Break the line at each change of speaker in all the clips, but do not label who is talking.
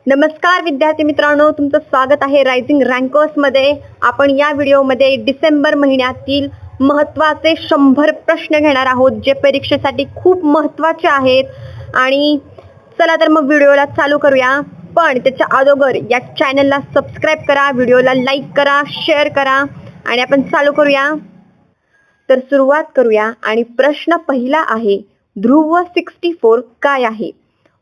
नमस्कार विद्यार्थी मित्रांनो, तुमचं स्वागत आहे रायझिंग रँकर्स मध्ये। आपण या व्हिडिओमध्ये डिसेंबर महिन्यातील महत्त्वाचे 100 प्रश्न घेणार आहोत, जे परीक्षेसाठी खूप महत्त्वाचे आहेत। आणि चला तर मग व्हिडिओला चालू करूया। पण त्याच्या अगोदर या चॅनलला सबस्क्राइब करा, व्हिडिओला लाईक करा, शेअर करा आणि आपण चालू करूया। तर सुरुवात करूया आणि प्रश्न पहिला आहे, ध्रुव 64 काय आहे?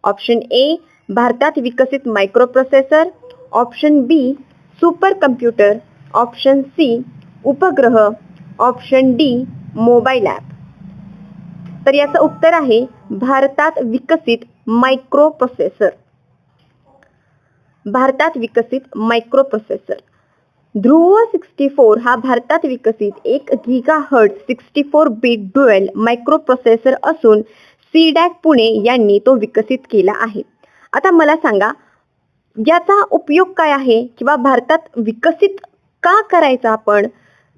ऑप्शन ए भारतात विकसित microprocessor, option B super computer, option C उपग्रह, ऑप्शन डी मोबाईल ॲप। तर याचं उत्तर आहे भारतात विकसित मायक्रोप्रोसेसर। भारतात विकसित मायक्रोप्रोसेसर। ध्रुव 64 हा भारतात विकसित 1 गीगाहर्ट्झ 64 बिट ड्युअल मायक्रोप्रोसेसर असून सीडॅक पुणे यांनी तो विकसित केला आहे। आता मला सांगा, याचा उपयोग काय आहे किंवा भारतात विकसित का करायचा आपण?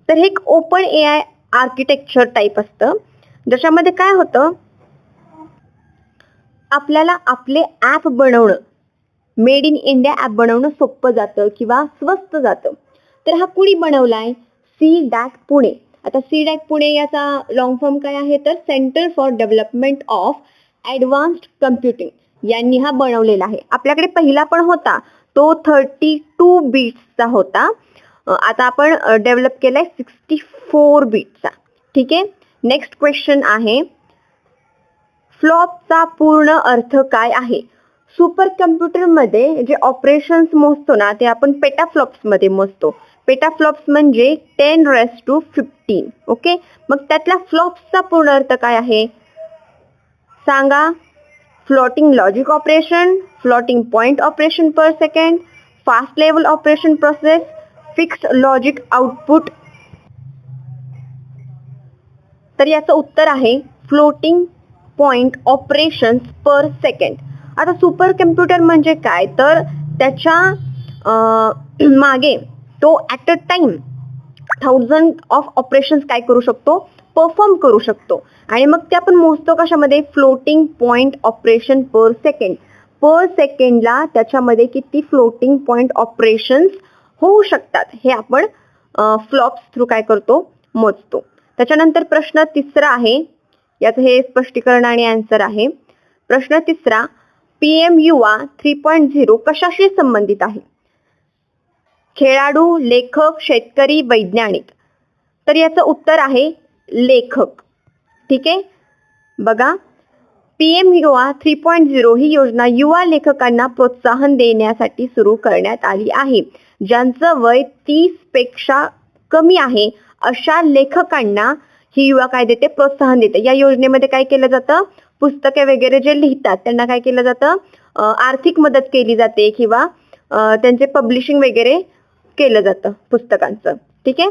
तर हे एक ओपन एआय आर्किटेक्चर टाईप असतं, ज्याच्यामध्ये काय होतं, आपल्याला आपले ॲप बनवणं, मेड इन इंडिया ॲप बनवणं सोपं जातं किंवा स्वस्त जातं। तर हा कुणी बनवलाय? सीडॅक पुणे। आता सीडॅक पुणे याचा लॉंग फॉर्म काय आहे? तर centre for development of advanced computing यांनी हा बनवलेला आहे। आपल्याकडे पहिला पण होता, तो 32 बिट्सचा होता। आता आपण डेव्हलप केलाय 64 बिटचा। ठीक आहे, नेक्स्ट क्वेश्चन आहे, फ्लॉपचा पूर्ण अर्थ काय आहे? सुपर कम्प्युटरमध्ये जे ऑपरेशन्स मोजतो ना, ते आपण पेटाफ्लॉप्समध्ये मोजतो। पेटाफ्लॉप्स म्हणजे 10⁻15। ओके, मग त्यातल्या फ्लॉप्सचा पूर्ण अर्थ काय आहे सांगा? Floating logic operation, floating point operation per second, fast level operation process, fixed logic output. तर याचं उत्तर आहे floating point operations per second. आता सुपर कम्प्युटर म्हणजे काय? तर त्याच्या मागे तो at a time 1000 of operations काय करू शकतो? परफॉर्म करू शकतो। आणि मग ते आपण मोजतो कशामध्ये? Floating point operation per second. पर सेकंडला त्याच्यामध्ये किती फ्लोटिंग पॉइंट ऑपरेशन्स होऊ शकतात, हे आपण फ्लॉप्स थ्रू काय करतो? मोजतो। त्याच्यानंतर प्रश्न तिसरा आहे, याचं हे स्पष्टीकरण आणि आन्सर आहे। प्रश्न तिसरा, PM युवा 3.0 कशाशी संबंधित आहे? खेळाडू, लेखक, शेतकरी, वैज्ञानिक। तर याचं उत्तर आहे लेखक। ठीक आहे, बघा, PM युवा 3.0 ही योजना युवा लेखकांना प्रोत्साहन देण्यासाठी सुरू करण्यात आली आहे। ज्यांचं वय 30 पेक्षा कमी आहे अशा लेखकांना ही युवा काय देते? प्रोत्साहन देते। या योजनेमध्ये काय केलं जातं? पुस्तके वगैरे जे लिहितात त्यांना काय केलं जातं? आर्थिक मदत केली जाते किंवा त्यांचे पब्लिशिंग वगैरे केलं जातं पुस्तकांचं। ठीक आहे,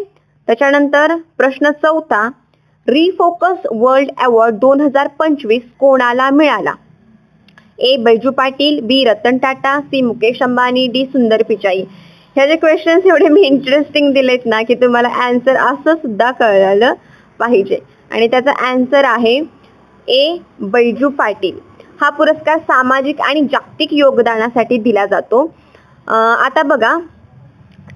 त्याच्यानंतर प्रश्न चौथा, रिफोकस वर्ल्ड अवॉर्ड 2025 कोणाला मिळाला? ए बैजू पाटील, बी रतन टाटा, सी मुकेश अंबानी, डी सुंदर पिचाई। ह्या जे क्वेश्चन्स एवढे मी इंटरेस्टिंग दिलेत ना, की तुम्हाला आन्सर असं सुद्धा कळलं पाहिजे। आणि त्याचा आन्सर आहे ए बैजू पाटील। हा पुरस्कार सामाजिक आणि जागतिक योगदानासाठी दिला जातो। आता बघा,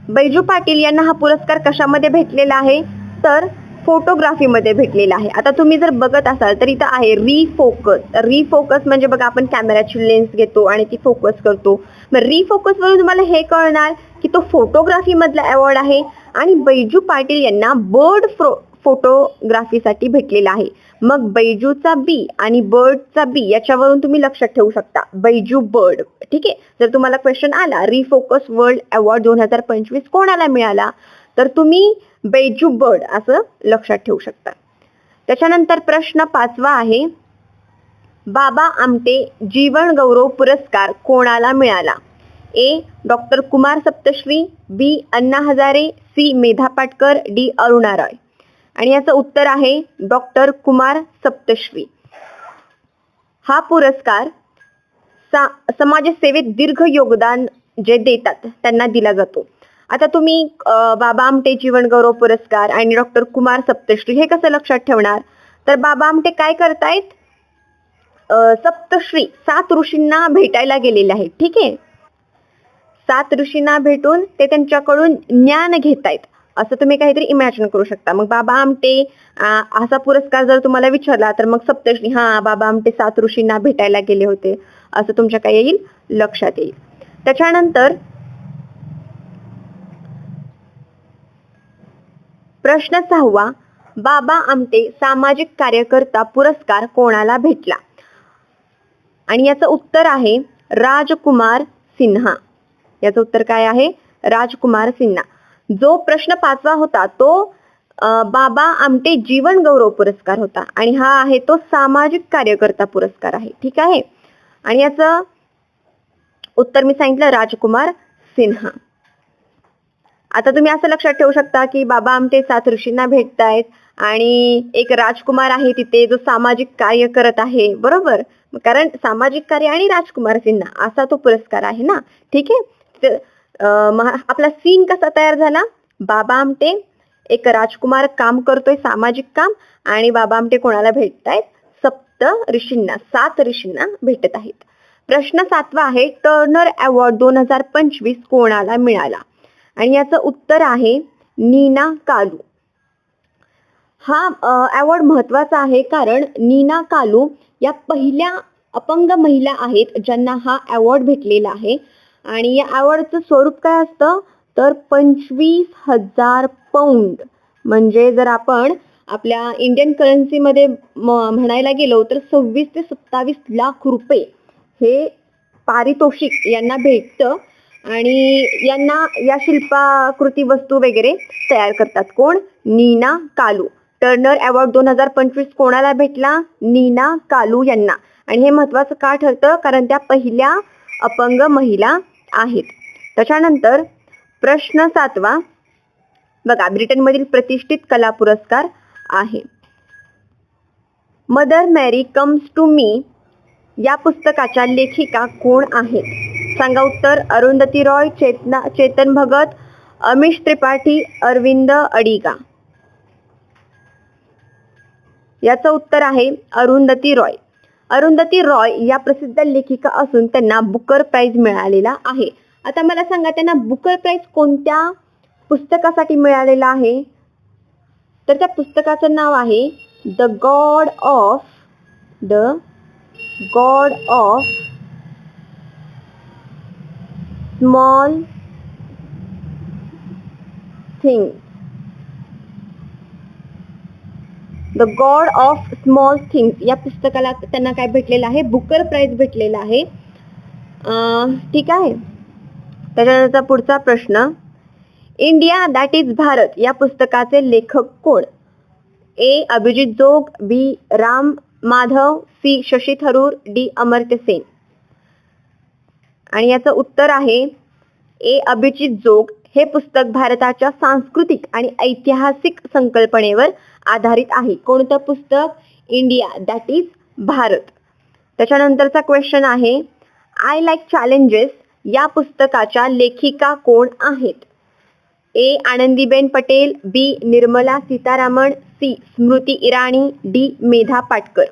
बैजू पाटील यांना हा पुरस्कार कशामध्ये भेटलेला आहे? तर फोटोग्राफीमध्ये भेटलेला आहे। आता तुम्ही जर बघत असाल तर इथं आहे रिफोकस। रिफोकस म्हणजे बघा, आपण कॅमेराची लेन्स घेतो आणि ती फोकस करतो। मग रिफोकस वरून तुम्हाला हे कळणार की तो फोटोग्राफी मधला अवॉर्ड आहे। आणि बैजू पाटील यांना बर्ड फोटोग्राफीसाठी भेटलेला आहे। मग बैजूचा बी आणि बर्डचा बी याच्यावरून तुम्ही लक्षात ठेवू शकता, बैजू बर्ड। ठीक आहे, जर तुम्हाला क्वेश्चन आला रिफोकस वर्ल्ड अवॉर्ड 2025 कोणाला मिळाला, तर तुम्ही बैजू बर्ड असं लक्षात ठेवू शकता। त्याच्यानंतर प्रश्न पाचवा आहे, बाबा आमटे जीवन गौरव पुरस्कार कोणाला मिळाला? ए डॉक्टर कुमार सप्तश्री, बी अण्णा हजारे, सी मेधा पाटकर, डी अरुणा रॉय। आणि याचं उत्तर आहे डॉक्टर कुमार सप्तश्री। हा पुरस्कार समाजसेवेत दीर्घ योगदान जे देतात त्यांना दिला जातो। आता तुम्ही बाबा आमटे जीवन गौरव पुरस्कार आणि डॉक्टर कुमार सप्तश्री हे कसं लक्षात ठेवणार? तर बाबा आमटे काय करतायत? सप्तश्री 7 ऋषींना भेटायला गेलेले आहेत। ठीक आहे, 7 ऋषींना भेटून ते त्यांच्याकडून ज्ञान घेतायत असं तुम्ही काहीतरी इमॅजिन करू शकता. मग बाबा आमटे असा पुरस्कार जर तुम्हाला विचारला तर मग सप्तऋषी, हा बाबा आमटे 7 ऋषींना भेटायला गेले होते असं तुमच्या काय येईल, लक्षात येईल. त्याच्यानंतर प्रश्न 6, बाबा आमटे सामाजिक कार्यकर्ता पुरस्कार कोणाला भेटला? आणि याचं उत्तर आहे राजकुमार सिन्हा. याचं उत्तर काय आहे? राजकुमार सिन्हा. जो प्रश्न 5वा होता तो बाबा आमटे जीवन गौरव पुरस्कार होता आणि हा आहे तो सामाजिक कार्यकर्ता पुरस्कार आहे. ठीक आहे. आणि याचं उत्तर मी सांगितलं राजकुमार सिन्हा. आता तुम्ही असं लक्षात ठेवू शकता की बाबा आमटे 7 ऋषींना भेटतायत आणि एक राजकुमार आहे तिथे जो सामाजिक कार्य करत आहे, बरोबर? कारण सामाजिक कार्य आणि राजकुमार सिन्हा असा तो पुरस्कार आहे ना. ठीक आहे. आपला सीन कसा तयार झाला? बाबा आमटे, एक राजकुमार काम करतोय सामाजिक काम, आणि बाबा आमटे कोणाला भेटतायत? 7 ऋषींना भेटत आहेत. प्रश्न 7वा आहे टर्नर अवॉर्ड 2025 कोणाला मिळाला? आणि याचं उत्तर आहे नीना कालू. हा अवॉर्ड महत्वाचा आहे कारण नीना कालू या पहिल्या अपंग महिला आहेत ज्यांना हा अवॉर्ड भेटलेला आहे. आणि या अवॉर्डचं स्वरूप काय असतं तर 25,000 पाऊंड, म्हणजे जर आपण आपल्या इंडियन करन्सीमध्ये म्हणायला गेलो तर 26 ते 27 लाख रुपये हे पारितोषिक यांना भेटतं. आणि यांना या शिल्पाकृती वस्तू वगैरे तयार करतात. कोण? नीना कालू. टर्नर अवॉर्ड 2025 कोणाला भेटला? नीना कालू यांना. आणि हे महत्वाचं का ठरतं कारण त्या पहिल्या अपंग महिला आहेत. त्याच्यानंतर प्रश्न 7वा बघा, ब्रिटनमधील प्रतिष्ठित कला पुरस्कार आहे. मदर मॅरी कम्स टू मी या पुस्तकाच्या लेखिका कोण आहेत? सांगा उत्तर. अरुंधती रॉय, चेतन भगत, अमिश त्रिपाठी, अरविंद अडिगा. याचं उत्तर आहे अरुंधती रॉय. अरुंधती रॉय या प्रसिद्ध लेखिका असून त्यांना बुकर प्राइज मिळालेला आहे. आता मला सांगा त्यांना बुकर प्राइज कोणत्या पुस्तकासाठी मिळालेला आहे? तर त्या पुस्तकाचं नाव आहे the God of small things. The God of small things या पुस्तकाला त्यांना काय भेटलेलं आहे? बुकर प्राइज भेटलेला आहे. ठीक आहे. त्याच्यानंतर पुढचा प्रश्न, इंडिया दॅट इज भारत या पुस्तकाचे लेखक कोण? ए. अभिजित जोग, बी. राम माधव, सी. शशी थरूर, डी. अमर्त्य सेन. आणि याचं उत्तर आहे ए. अभिजित जोग. हे पुस्तक भारताच्या सांस्कृतिक आणि ऐतिहासिक संकल्पनेवर आधारित आहे. कोणतं पुस्तक? India that is Bharat. त्याच्यानंतरचा क्वेश्चन आहे आय लाईक चॅलेंजेस या पुस्तकाच्या लेखिका कोण आहेत? A. Anandiben Patel, B. Nirmala Sitharaman, C. Smriti Irani, D. Medha Patkar.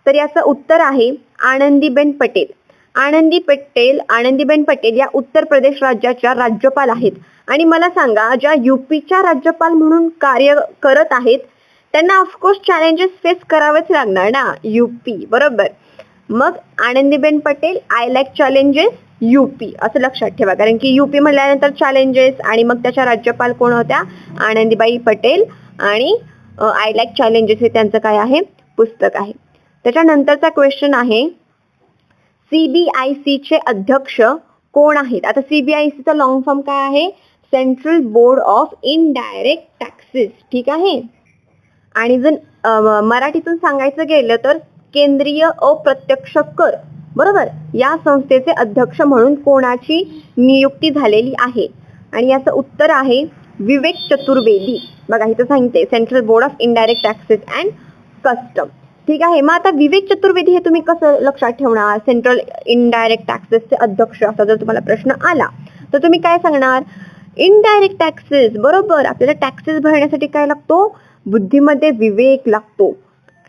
तर याचं उत्तर आहे आनंदीबेन पटेल. आनंदीबेन पटेल या उत्तर प्रदेश राज्याच्या राज्यपाल आहेत. आणि मला सांगा ज्या यूपीच्या राज्यपाल म्हणून कार्य करत आहेत त्यांना ऑफकोर्स चॅलेंजेस फेस करावेच लागणार ना, यूपी, बरोबर? मग Anandiben Patel I like challenges UP असं लक्षात ठेवा, कारण की यूपी म्हणल्यानंतर चॅलेंजेस आणि मग त्याच्या राज्यपाल कोण होत्या? आनंदीबाई पटेल. आणि आय लाईक चॅलेंजेस हे त्यांचं काय आहे? पुस्तक आहे. त्याच्यानंतरचा क्वेश्चन आहे CBIC चे अध्यक्ष कोण आहेत? आता CBIC चा लॉंग फॉर्म काय आहे? Central board of indirect taxes. ठीक आहे. आणि जर मराठीतून सांगायचं गेलं तर केंद्रीय अप्रत्यक्ष कर, बरोबर, या संस्थेचे अध्यक्ष म्हणून कोणाची नियुक्ती झालेली आहे? आणि याचं उत्तर आहे विवेक चतुर्वेदी. बघा इथं सांगते central board of indirect taxes and custom. ठीक आहे. मग आता विवेक चतुर्वेदी हे तुम्ही कसं लक्षात ठेवणार? सेंट्रल इनडायरेक्ट टॅक्सेसचे अध्यक्ष असा जर तुम्हाला प्रश्न आला तर तुम्ही काय सांगणार? इनडायरेक्ट टॅक्सेस, बरोबर. आपल्याला टॅक्सेस भरण्यासाठी काय लागतो? बुद्धीमध्ये विवेक लागतो.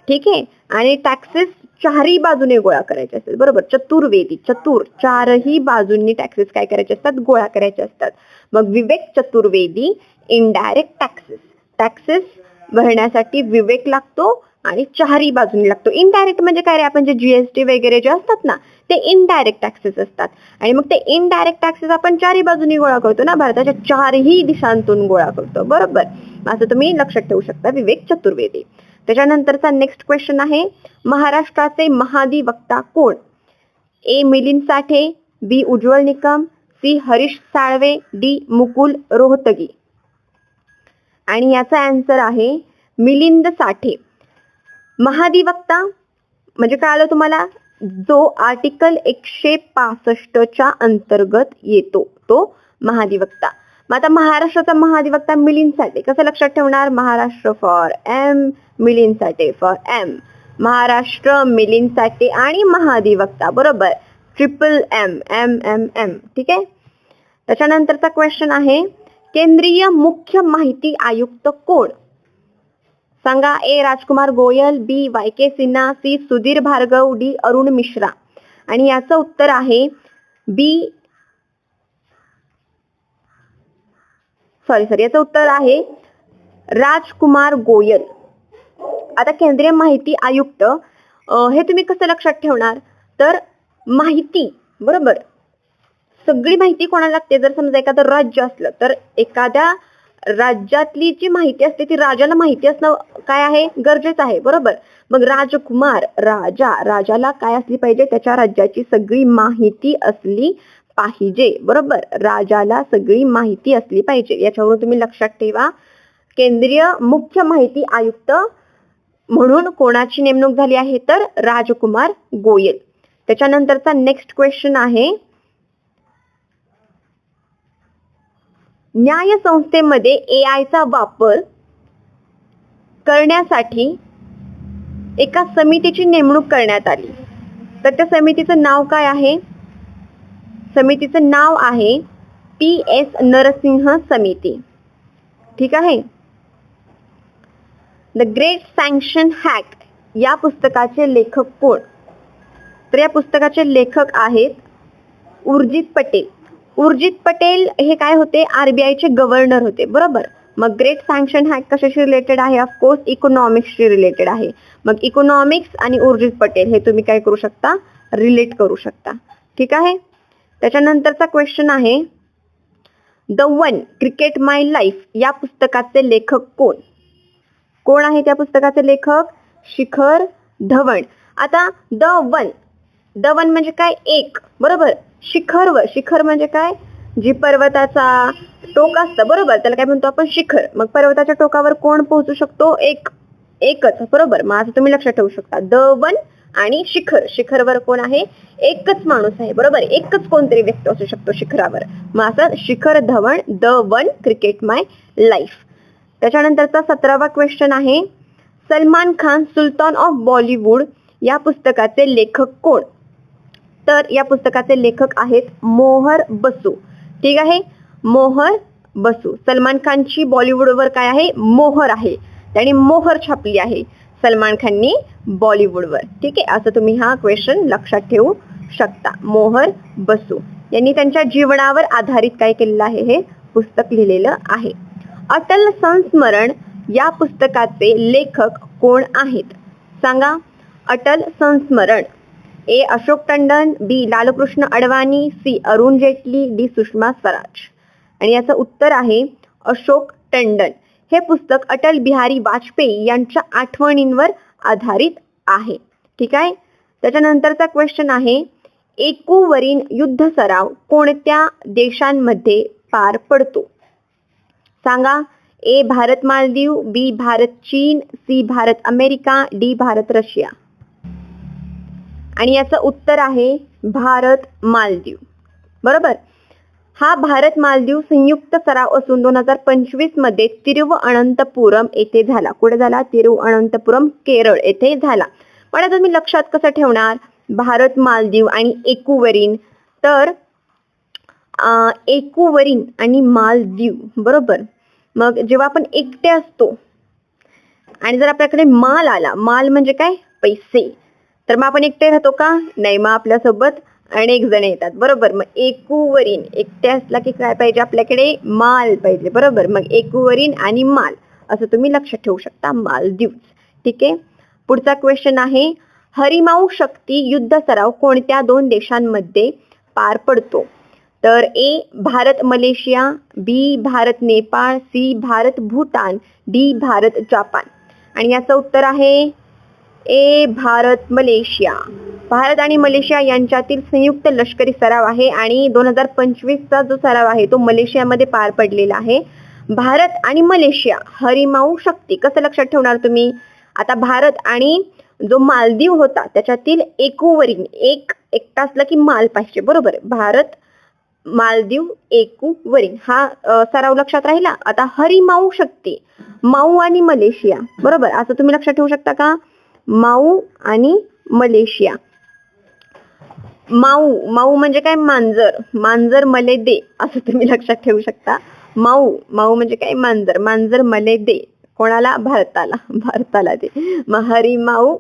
ठीक आहे. आणि टॅक्सेस चारही बाजूने गोळा करायचे असतात. बरोबर, चतुर्वेदी, चतुर, चारही बाजूंनी टॅक्सेस काय करायचे असतात, गोळा करायचे असतात. मग विवेक चतुर्वेदी, इनडायरेक्ट टॅक्सेस, टॅक्सेस भरण्यासाठी विवेक लागतो आणि चारही बाजूंनी लागतो. इनडायरेक्ट म्हणजे काय रे, आपण जे जीएसटी वगैरे जे असतात ना, ते इनडायरेक्ट टॅक्सेस असतात. आणि मग ते इनडायरेक्ट टॅक्सेस आपण चारही बाजूंनी गोळा करतो ना, भारताच्या चारही दिशांतून गोळा करतो. बरोबर, असं तुम्ही लक्षात ठेवू शकता, विवेक चतुर्वेदी. त्याच्यानंतरचा नेक्स्ट क्वेश्चन आहे, महाराष्ट्राचे महाधिवक्ता कोण? ए मिलिंद साठे, बी उज्ज्वल निकम, सी हरीश साळवे, डी मुकुल रोहतगी. आणि याचा आन्सर आहे मिलिंद साठे. महाधिवक्ता म्हणजे काय आलं तुम्हाला, जो आर्टिकल 165 अंतर्गत येतो तो महाधिवक्ता. मग आता महाराष्ट्राचा महाधिवक्ता मिलिंद साठे, कसं लक्षात ठेवणार, Maharashtra for M, Milind Sathe for M, Maharashtra, Milind Sathe आणि महाधिवक्ता. बरोबर, triple M, M M M. ठीक आहे. त्याच्यानंतरचा क्वेश्चन आहे, केंद्रीय मुख्य माहिती आयुक्त कोण? सांगा. ए राजकुमार गोयल, बी वाय के सिन्हा, सी सुधीर भार्गव, डी अरुण मिश्रा. आणि याचं उत्तर आहे बी, याचं उत्तर आहे राजकुमार गोयल. आता केंद्रीय माहिती आयुक्त हे तुम्ही कसं लक्षात ठेवणार, तर माहिती, बरोबर, सगळी माहिती कोणाला लागते, जर समजा एखादं राज्य असलं तर एखाद्या राज्यातली जी माहिती असते ती राजाला माहिती असणं काय आहे, गरजेचं आहे. बरोबर, मग राजकुमार, राजाला काय असली पाहिजे, त्याच्या राज्याची सगळी माहिती असली पाहिजे. बरोबर, राजाला सगळी माहिती असली पाहिजे. याच्यावरून तुम्ही लक्षात ठेवा, केंद्रीय मुख्य माहिती आयुक्त म्हणून कोणाची नेमणूक झाली आहे, तर राजकुमार गोयल. त्याच्यानंतरचा नेक्स्ट क्वेश्चन आहे, न्याय संस्थेमध्ये AI चा वापर करण्यासाठी एका समितीची नेमणूक करण्यात आली, तर त्या समितीचं नाव काय आहे? समितीचं नाव आहे PS नरसिंह समिती. ठीक आहे. द ग्रेट सँक्शन हॅक या पुस्तकाचे लेखक कोण? तर या पुस्तकाचे लेखक आहेत उर्जित पटेल. उर्जित पटेल हे काय होते, RBI चे गव्हर्नर होते. बरोबर, मग ग्रेट सँक्शन हॅक कशाशी रिलेटेड आहे, ऑफकोर्स इकॉनॉमिक्सशी रिलेटेड आहे. मग इकॉनॉमिक्स आणि उर्जित पटेल हे तुम्ही काय करू शकता, रिलेट करू शकता. ठीक आहे. त्याच्यानंतरचा क्वेश्चन आहे, the one cricket my life या पुस्तकाचे लेखक कोण? कोण आहे त्या पुस्तकाचे लेखक? शिखर धवन. आता द वन म्हणजे काय, एक. बरोबर, शिखर म्हणजे काय, जी पर्वताचा टोक असतं. बरोबर, त्याला काय म्हणतो आपण, शिखर. मग पर्वताच्या टोकावर कोण पोहोचू शकतो, एकच. बरोबर, मग असं तुम्ही लक्षात ठेवू शकता, द वन आणि शिखरवर कोण आहे, एकच माणूस आहे. बरोबर, एकच कोणतरी व्यक्ती असू शकतो शिखरावर. मग असं Shikhar Dhawan, the one cricket my life. त्याच्यानंतरचा 17वा क्वेश्चन आहे, Salman Khan sultan of Bollywood या पुस्तकाचे लेखक कोण? तर या पुस्तकाचे लेखक आहेत मोहर बसू. ठीक आहे, मोहर बसू. सलमान खानची बॉलिवूडवर काय आहे, मोहर आहे. त्यांनी मोहर छापली आहे सलमान खाननी बॉलिवूडवर. ठीक आहे, असं तुम्ही हा क्वेश्चन लक्षात ठेवू शकता. मोहर बसू यांनी त्यांच्या जीवनावर आधारित काय केलेलं आहे, हे पुस्तक लिहिलेलं आहे. अटल संस्मरण या पुस्तकाचे लेखक कोण आहेत? सांगा. अटल संस्मरण. ए अशोक टंडन, बी लालकृष्ण अडवाणी, सी अरुण जेटली, डी सुषमा स्वराज. आणि याचं उत्तर आहे अशोक टंडन. हे पुस्तक अटल बिहारी वाजपेयी यांच्या आठवणींवर आधारित आहे. ठीक आहे. त्याच्यानंतरचा क्वेश्चन आहे, एकूवरील युद्ध सराव कोणत्या देशांमध्ये पार पडतो? सांगा. ए भारत मालदीव, बी भारत चीन, C Bharat America, D Bharat Russia. आणि याचं उत्तर आहे भारत मालदीव. बरोबर, हा भारत मालदीव संयुक्त सराव असून 2025 मध्ये तिरुवअनंतपुरम येथे झाला. कुठे झाला? तिरुवअनंतपुरम, केरळ येथे झाला. पण आता तुम्ही लक्षात कसं ठेवणार भारत मालदीव आणि एकूवरीन? तर एकूवरीन आणि मालदीव. बरोबर, मग जेव्हा आपण एकटे असतो आणि जर आपल्याकडे माल आला, माल म्हणजे काय, पैसे, तर मग आपण एकटे राहतो का? नाही, मग आपल्यासोबत अनेक जण येतात. बरोबर. मग एकूवरीन एकटे असला की काय पाहिजे आपल्याकडे? माल पाहिजे. बरोबर. मग एकूवरीन आणि माल असं तुम्ही लक्षात ठेवू शकता. मालदीव्स. ठीक आहे. पुढचा क्वेश्चन आहे, हरिमाऊ शक्ती युद्ध सराव कोणत्या 2 देशांमध्ये पार पडतो? तर A Bharat Malaysia, B Bharat Nepal, C Bharat Bhutan, D Bharat Japan. आणि याचं उत्तर आहे ए भारत मलेशिया. भारत आणि मलेशिया यांच्यातील संयुक्त लष्करी सराव आहे आणि 2025चा जो सराव आहे तो मलेशियामध्ये पार पडलेला आहे. भारत आणि मलेशिया हरिमाऊ शक्ती कसं लक्षात ठेवणार तुम्ही? आता भारत आणि जो मालदीव होता त्याच्यातील एकूवरील एकटा असला की माल पाहिजे. बरोबर. भारत मालदीव एकूवरील हा सराव लक्षात राहिला. आता हरिमाऊ शक्ती माऊ आणि मलेशिया. बरोबर. असं तुम्ही लक्षात ठेवू शकता का? माऊ आणि मलेशिया. माऊ माऊ म्हणजे काय? मांजर. मांजर मले दे असं तुम्ही लक्षात ठेवू शकता. माऊ माऊ म्हणजे काय? मांजर. मांजर मले दे. कोणाला? भारताला. भारताला दे. मग हरिमाऊ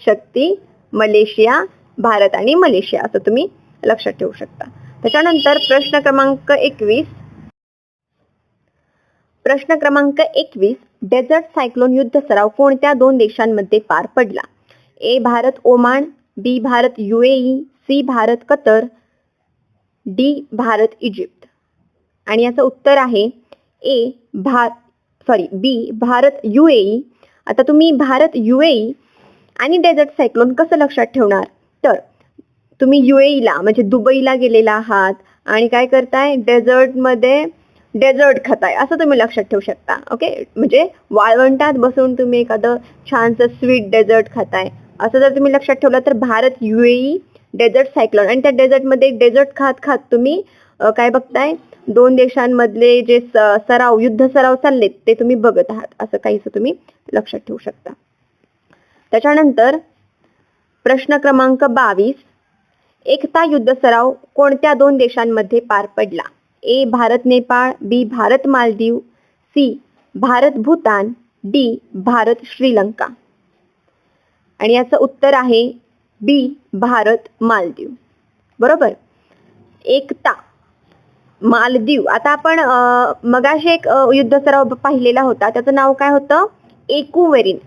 शक्ती मलेशिया, भारत आणि मलेशिया असं तुम्ही लक्षात ठेवू शकता. त्याच्यानंतर प्रश्न क्रमांक 21. प्रश्न क्रमांक 21. डेझर्ट सायक्लोन युद्ध सराव कोणत्या 2 देशांमध्ये पार पडला? ए भारत ओमान, बी भारत UAE, सी भारत कतर, डी भारत इजिप्त. आणि याचं उत्तर आहे बी भारत UAE. आता तुम्ही भारत UAE आणि डेझर्ट सायक्लोन कसं लक्षात ठेवणार? तर तुम्ही UAEला म्हणजे दुबईला गेलेला आहात आणि काय करताय? डेझर्टमध्ये डेझर्ट खाताय असं तुम्ही लक्षात ठेवू शकता. ओके. म्हणजे वाळवंटात बसून तुम्ही एखादं छानसं स्वीट डेझर्ट खाताय असं जर तुम्ही लक्षात ठेवलं तर भारत UAE डेझर्ट सायक्लोन. आणि त्या डेझर्टमध्ये डेझर्ट खात खात तुम्ही काय बघताय? 2 देशांमधले जे सराव युद्ध सराव चाललेत ते तुम्ही बघत आहात असं काहीसं तुम्ही लक्षात ठेवू शकता. त्याच्यानंतर प्रश्न क्रमांक 22. एकता युद्ध सराव कोणत्या 2 देशांमध्ये पार पडला? ए भारत नेपाळ, बी भारत मालदीव, सी भारत भूतान, डी भारत श्रीलंका. आणि याचं उत्तर आहे बी भारत मालदीव. बरोबर. एकता मालदीव. आता आपण मगाशी एक युद्ध सराव पाहिलेला होता त्याचं नाव काय होतं? एकूवरीन.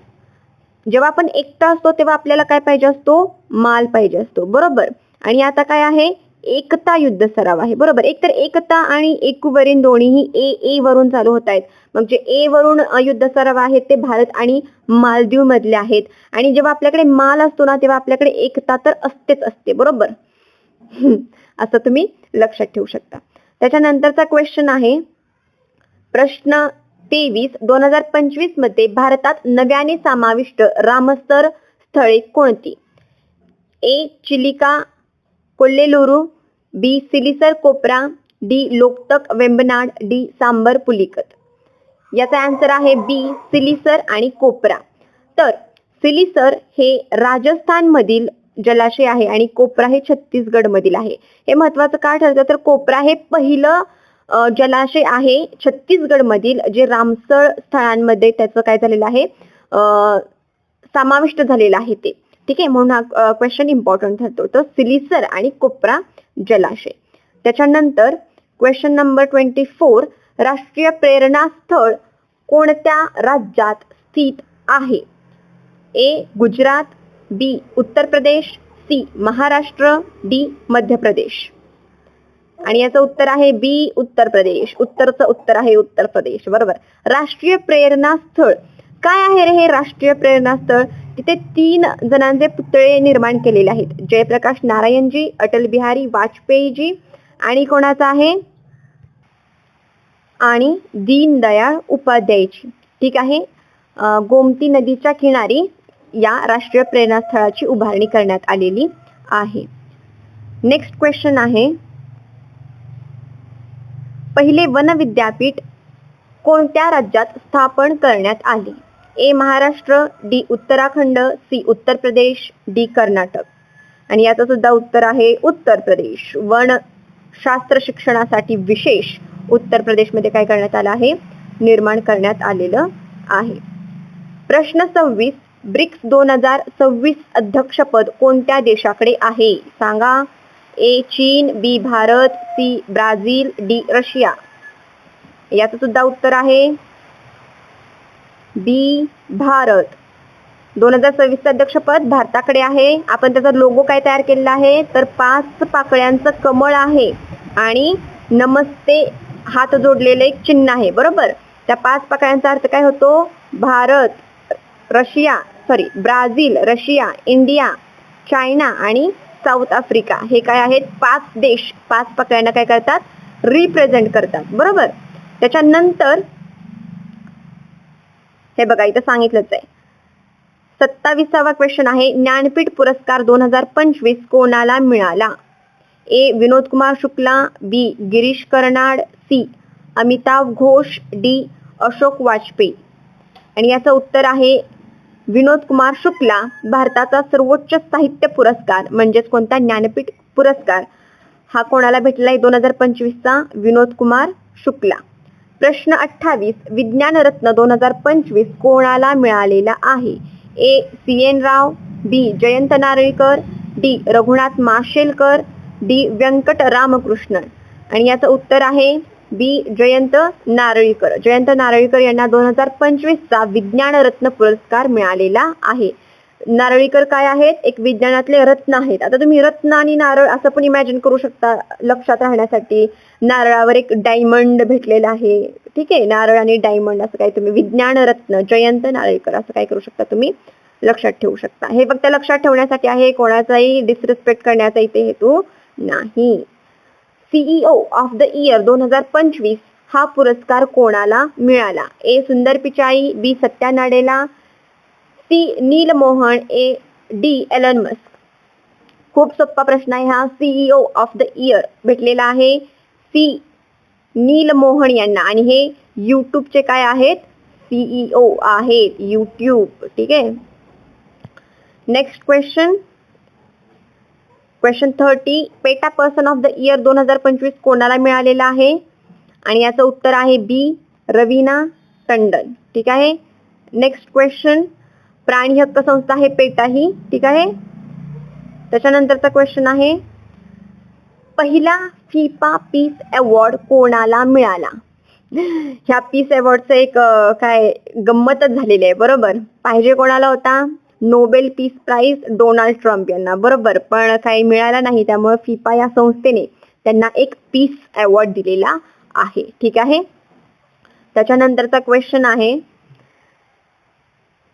जेव्हा आपण एकटा असतो तेव्हा आपल्याला काय पाहिजे असतो? माल पाहिजे असतो. बरोबर. आणि आता काय आहे? एकता युद्ध सराव आहे. बरोबर. एकतर एकता आणि एकूवरीन दोन्हीही ए वरून चालू होत आहेत. मग जे ए वरून युद्ध सराव आहेत ते भारत आणि मालदीव मधले आहेत. आणि जेव्हा आपल्याकडे माल असतो ना तेव्हा आपल्याकडे एकता तर असतेच असते. बरोबर. असं तुम्ही लक्षात ठेवू शकता. त्याच्यानंतरचा क्वेश्चन आहे प्रश्न 23. 2025 मध्ये भारतात नव्याने समाविष्ट रामसर स्थळे कोणती? ए चिलिका कोल्लेलुरू, बी सिलिसर कोपरा, डी लोकतक वेंबनाड, डी सांबर पुलिकत. याचा आन्सर आहे बी सिलिसर आणि कोपरा. तर सिलिसर हे राजस्थान मधील जलाशय आहे आणि कोपरा हे छत्तीसगड मधील आहे. हे महत्वाचं का ठरतं? तर कोपरा हे पहिलं जलाशय आहे छत्तीसगड मधील जे रामसर स्थळांमध्ये त्याचं काय झालेलं आहे? समाविष्ट झालेलं आहे ते. ठीक आहे. म्हणून हा क्वेश्चन इम्पॉर्टंट ठरतो. तर सिलिसर आणि कोपरा जलाशय. त्याच्यानंतर क्वेश्चन नंबर 24. राष्ट्रीय प्रेरणा स्थळ कोणत्या राज्यात स्थित आहे? ए गुजरात, बी उत्तर प्रदेश, सी महाराष्ट्र, डी मध्य प्रदेश. आणि याचं उत्तर आहे बी उत्तर प्रदेश. उत्तरचं उत्तर आहे उत्तर प्रदेश. बरोबर. राष्ट्रीय प्रेरणा स्थळ काय आहे रे हे राष्ट्रीय प्रेरणा स्थळ? तिथे 3 जणांचे पुतळे निर्माण केलेले आहेत. जयप्रकाश नारायणजी, अटल बिहारी वाजपेयीजी आणि कोणाचा आहे? आणि दीनदयाळ उपाध्यायजी. ठीक आहे. गोमती नदीच्या किनारी या राष्ट्रीय प्रेरणा स्थळाची उभारणी करण्यात आलेली आहे. नेक्स्ट क्वेश्चन आहे पहिले वन विद्यापीठ कोणत्या राज्यात स्थापन करण्यात आले? ए Maharashtra, D Uttarakhand, C Uttar Pradesh, D Karnataka. आणि याचं सुद्धा उत्तर आहे उत्तर प्रदेश. वन शास्त्र शिक्षणासाठी विशेष उत्तर प्रदेशमध्ये काय करण्यात आलं आहे? निर्माण करण्यात आलेलं आहे. प्रश्न 26. ब्रिक्स 2026 अध्यक्षपद कोणत्या देशाकडे आहे? सांगा. ए चीन, B Bharat, C Brazil, D Russia. याचं सुद्धा उत्तर आहे बी भारत. 2026 अध्यक्षपद भारताकडे आहे. आपण त्याचा लोगो काय तयार केलेला आहे तर 5 पाकळ्यांचं कमळ आहे आणि नमस्ते हात जोडलेलं एक चिन्ह आहे. बरोबर. त्या 5 पाकळ्यांचा अर्थ काय होतो? Bharat, Brazil, Russia, India, China आणि साऊथ आफ्रिका हे काय आहेत? 5 देश 5 पाकळ्यांना काय करतात? रिप्रेझेंट करतात. बरोबर. त्याच्यानंतर हे बघा इथं सांगितलंच आहे. 27वा क्वेश्चन आहे. ज्ञानपीठ पुरस्कार 2025 कोणाला मिळाला? ए विनोद कुमार शुक्ला, बी गिरीश कर्नाड, सी अमिताभ घोष, डी अशोक वाजपेयी. आणि याचं उत्तर आहे विनोद कुमार शुक्ला. भारताचा सर्वोच्च साहित्य पुरस्कार म्हणजेच कोणता? ज्ञानपीठ पुरस्कार हा कोणाला भेटलाय 2025चा? विनोद कुमार शुक्ला. प्रश्न 28. विज्ञान रत्न 2025 कोणाला मिळालेला आहे? ए सी एन राव, बी जयंत नारळीकर, डी रघुनाथ माशेलकर, डी व्यंकट रामकृष्णन. आणि याचं उत्तर आहे बी जयंत नारळीकर. जयंत नारळीकर यांना 2025चा विज्ञान रत्न पुरस्कार मिळालेला आहे. नारळीकर काय आहेत? एक विज्ञानातले रत्न आहेत. आता तुम्ही रत्न आणि नारळ असं पण इमॅजिन करू शकता लक्षात राहण्यासाठी. नारळावर एक डायमंड भेटलेला आहे. ठीक आहे. नारळ आणि डायमंड असं काय तुम्ही विज्ञान रत्न जयंत नारळीकर असं काय करू शकता तुम्ही लक्षात ठेवू शकता. हे फक्त लक्षात ठेवण्यासाठी आहे. कोणाचाही डिसरिस्पेक्ट करण्याचा इथे हेतू नाही. सीईओ ऑफ द इयर 2025 हा पुरस्कार कोणाला मिळाला? A Sundar Pichai, B Satya Nadella, C Neal Mohan, A D Elon Musk. खूप सोपा प्रश्न आहे हा. सीईओ ऑफ द इयर भेटलेला आहे सी नील मोहन यांना आणि हे यूट्यूबचे काय आहेत? सीईओ आहेत यूट्यूब. ठीक आहे. Next question. Question 30. PETA person of the year 2025 कोणाला मिळालेला आहे? आणि याचं उत्तर आहे बी रवीना टंडन. ठीक आहे. Next question. प्राणी हक्क संस्था आहे पेटा ही. ठीक आहे. त्याच्यानंतरचा क्वेश्चन आहे पहिला फिफा पीस अवॉर्ड कोणाला मिळाला? ह्या पीस अवॉर्डचं एक काय गंमतच झालेली आहे. बरोबर. पाहिजे कोणाला होता? Nobel peace prize Donald Trump यांना. बरोबर. पण काही मिळाला नाही. त्यामुळे फिफा या संस्थेने त्यांना एक पीस अवॉर्ड दिलेला आहे. ठीक आहे. त्याच्यानंतरचा क्वेश्चन आहे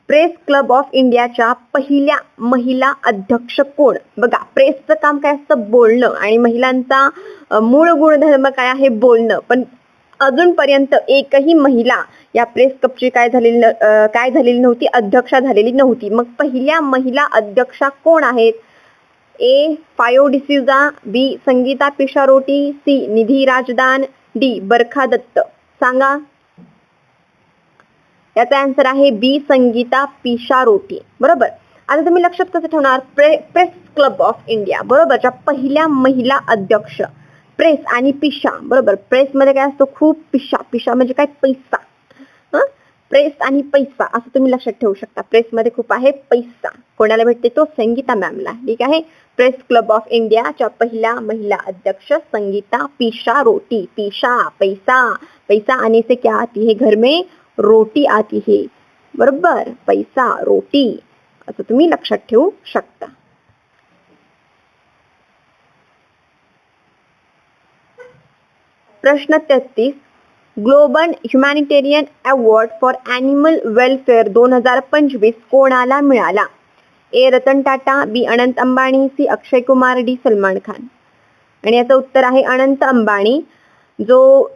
प्रेस क्लब ऑफ इंडियाच्या पहिल्या महिला अध्यक्ष कोण? बघा प्रेसचं काम काय असतं? बोलणं. आणि महिलांचा मूळ गुणधर्म काय आहे? बोलणं. पण अजूनपर्यंत एकही महिला या प्रेस क्लबची काय झालेली नव्हती? अध्यक्षा झालेली नव्हती. मग पहिल्या महिला अध्यक्षा कोण आहेत? ए फायो डिसूजा, बी संगीता पिशारोटी, सी निधी राजदान, डी बरखा दत्त. सांगा. याचा आन्सर आहे बी संगीता पिशारोटी. बरोबर. आता तुम्ही लक्षात कसं ठेवणार? Press club of India. बरोबर. ज्या पहिल्या महिला अध्यक्ष. प्रेस आणि पिशा. बरोबर. प्रेस मध्ये काय असतो? खूप. पिशा म्हणजे काय? पैसा. प्रेस आणि पैसा असं तुम्ही लक्षात ठेवू शकता. प्रेस मध्ये खूप आहे पैसा. कोणाला भेटते तो? संगीता मॅमला. ठीक आहे. प्रेस क्लब ऑफ इंडियाच्या पहिल्या महिला अध्यक्ष संगीता पिशारोटी. पिशा पैसा. पैसा आने से क्या आती है घर में? रोटी आती है. बरोबर. पैसा रोटी असं तुम्ही लक्षात ठेवू शकता. प्रश्न 33. Global humanitarian award for animal welfare 2025 कोणाला मिळाला? ए रतन टाटा, बी अनंत अंबानी, सी अक्षय कुमार, डी सलमान खान. आणि याचं उत्तर आहे अनंत अंबानी. जो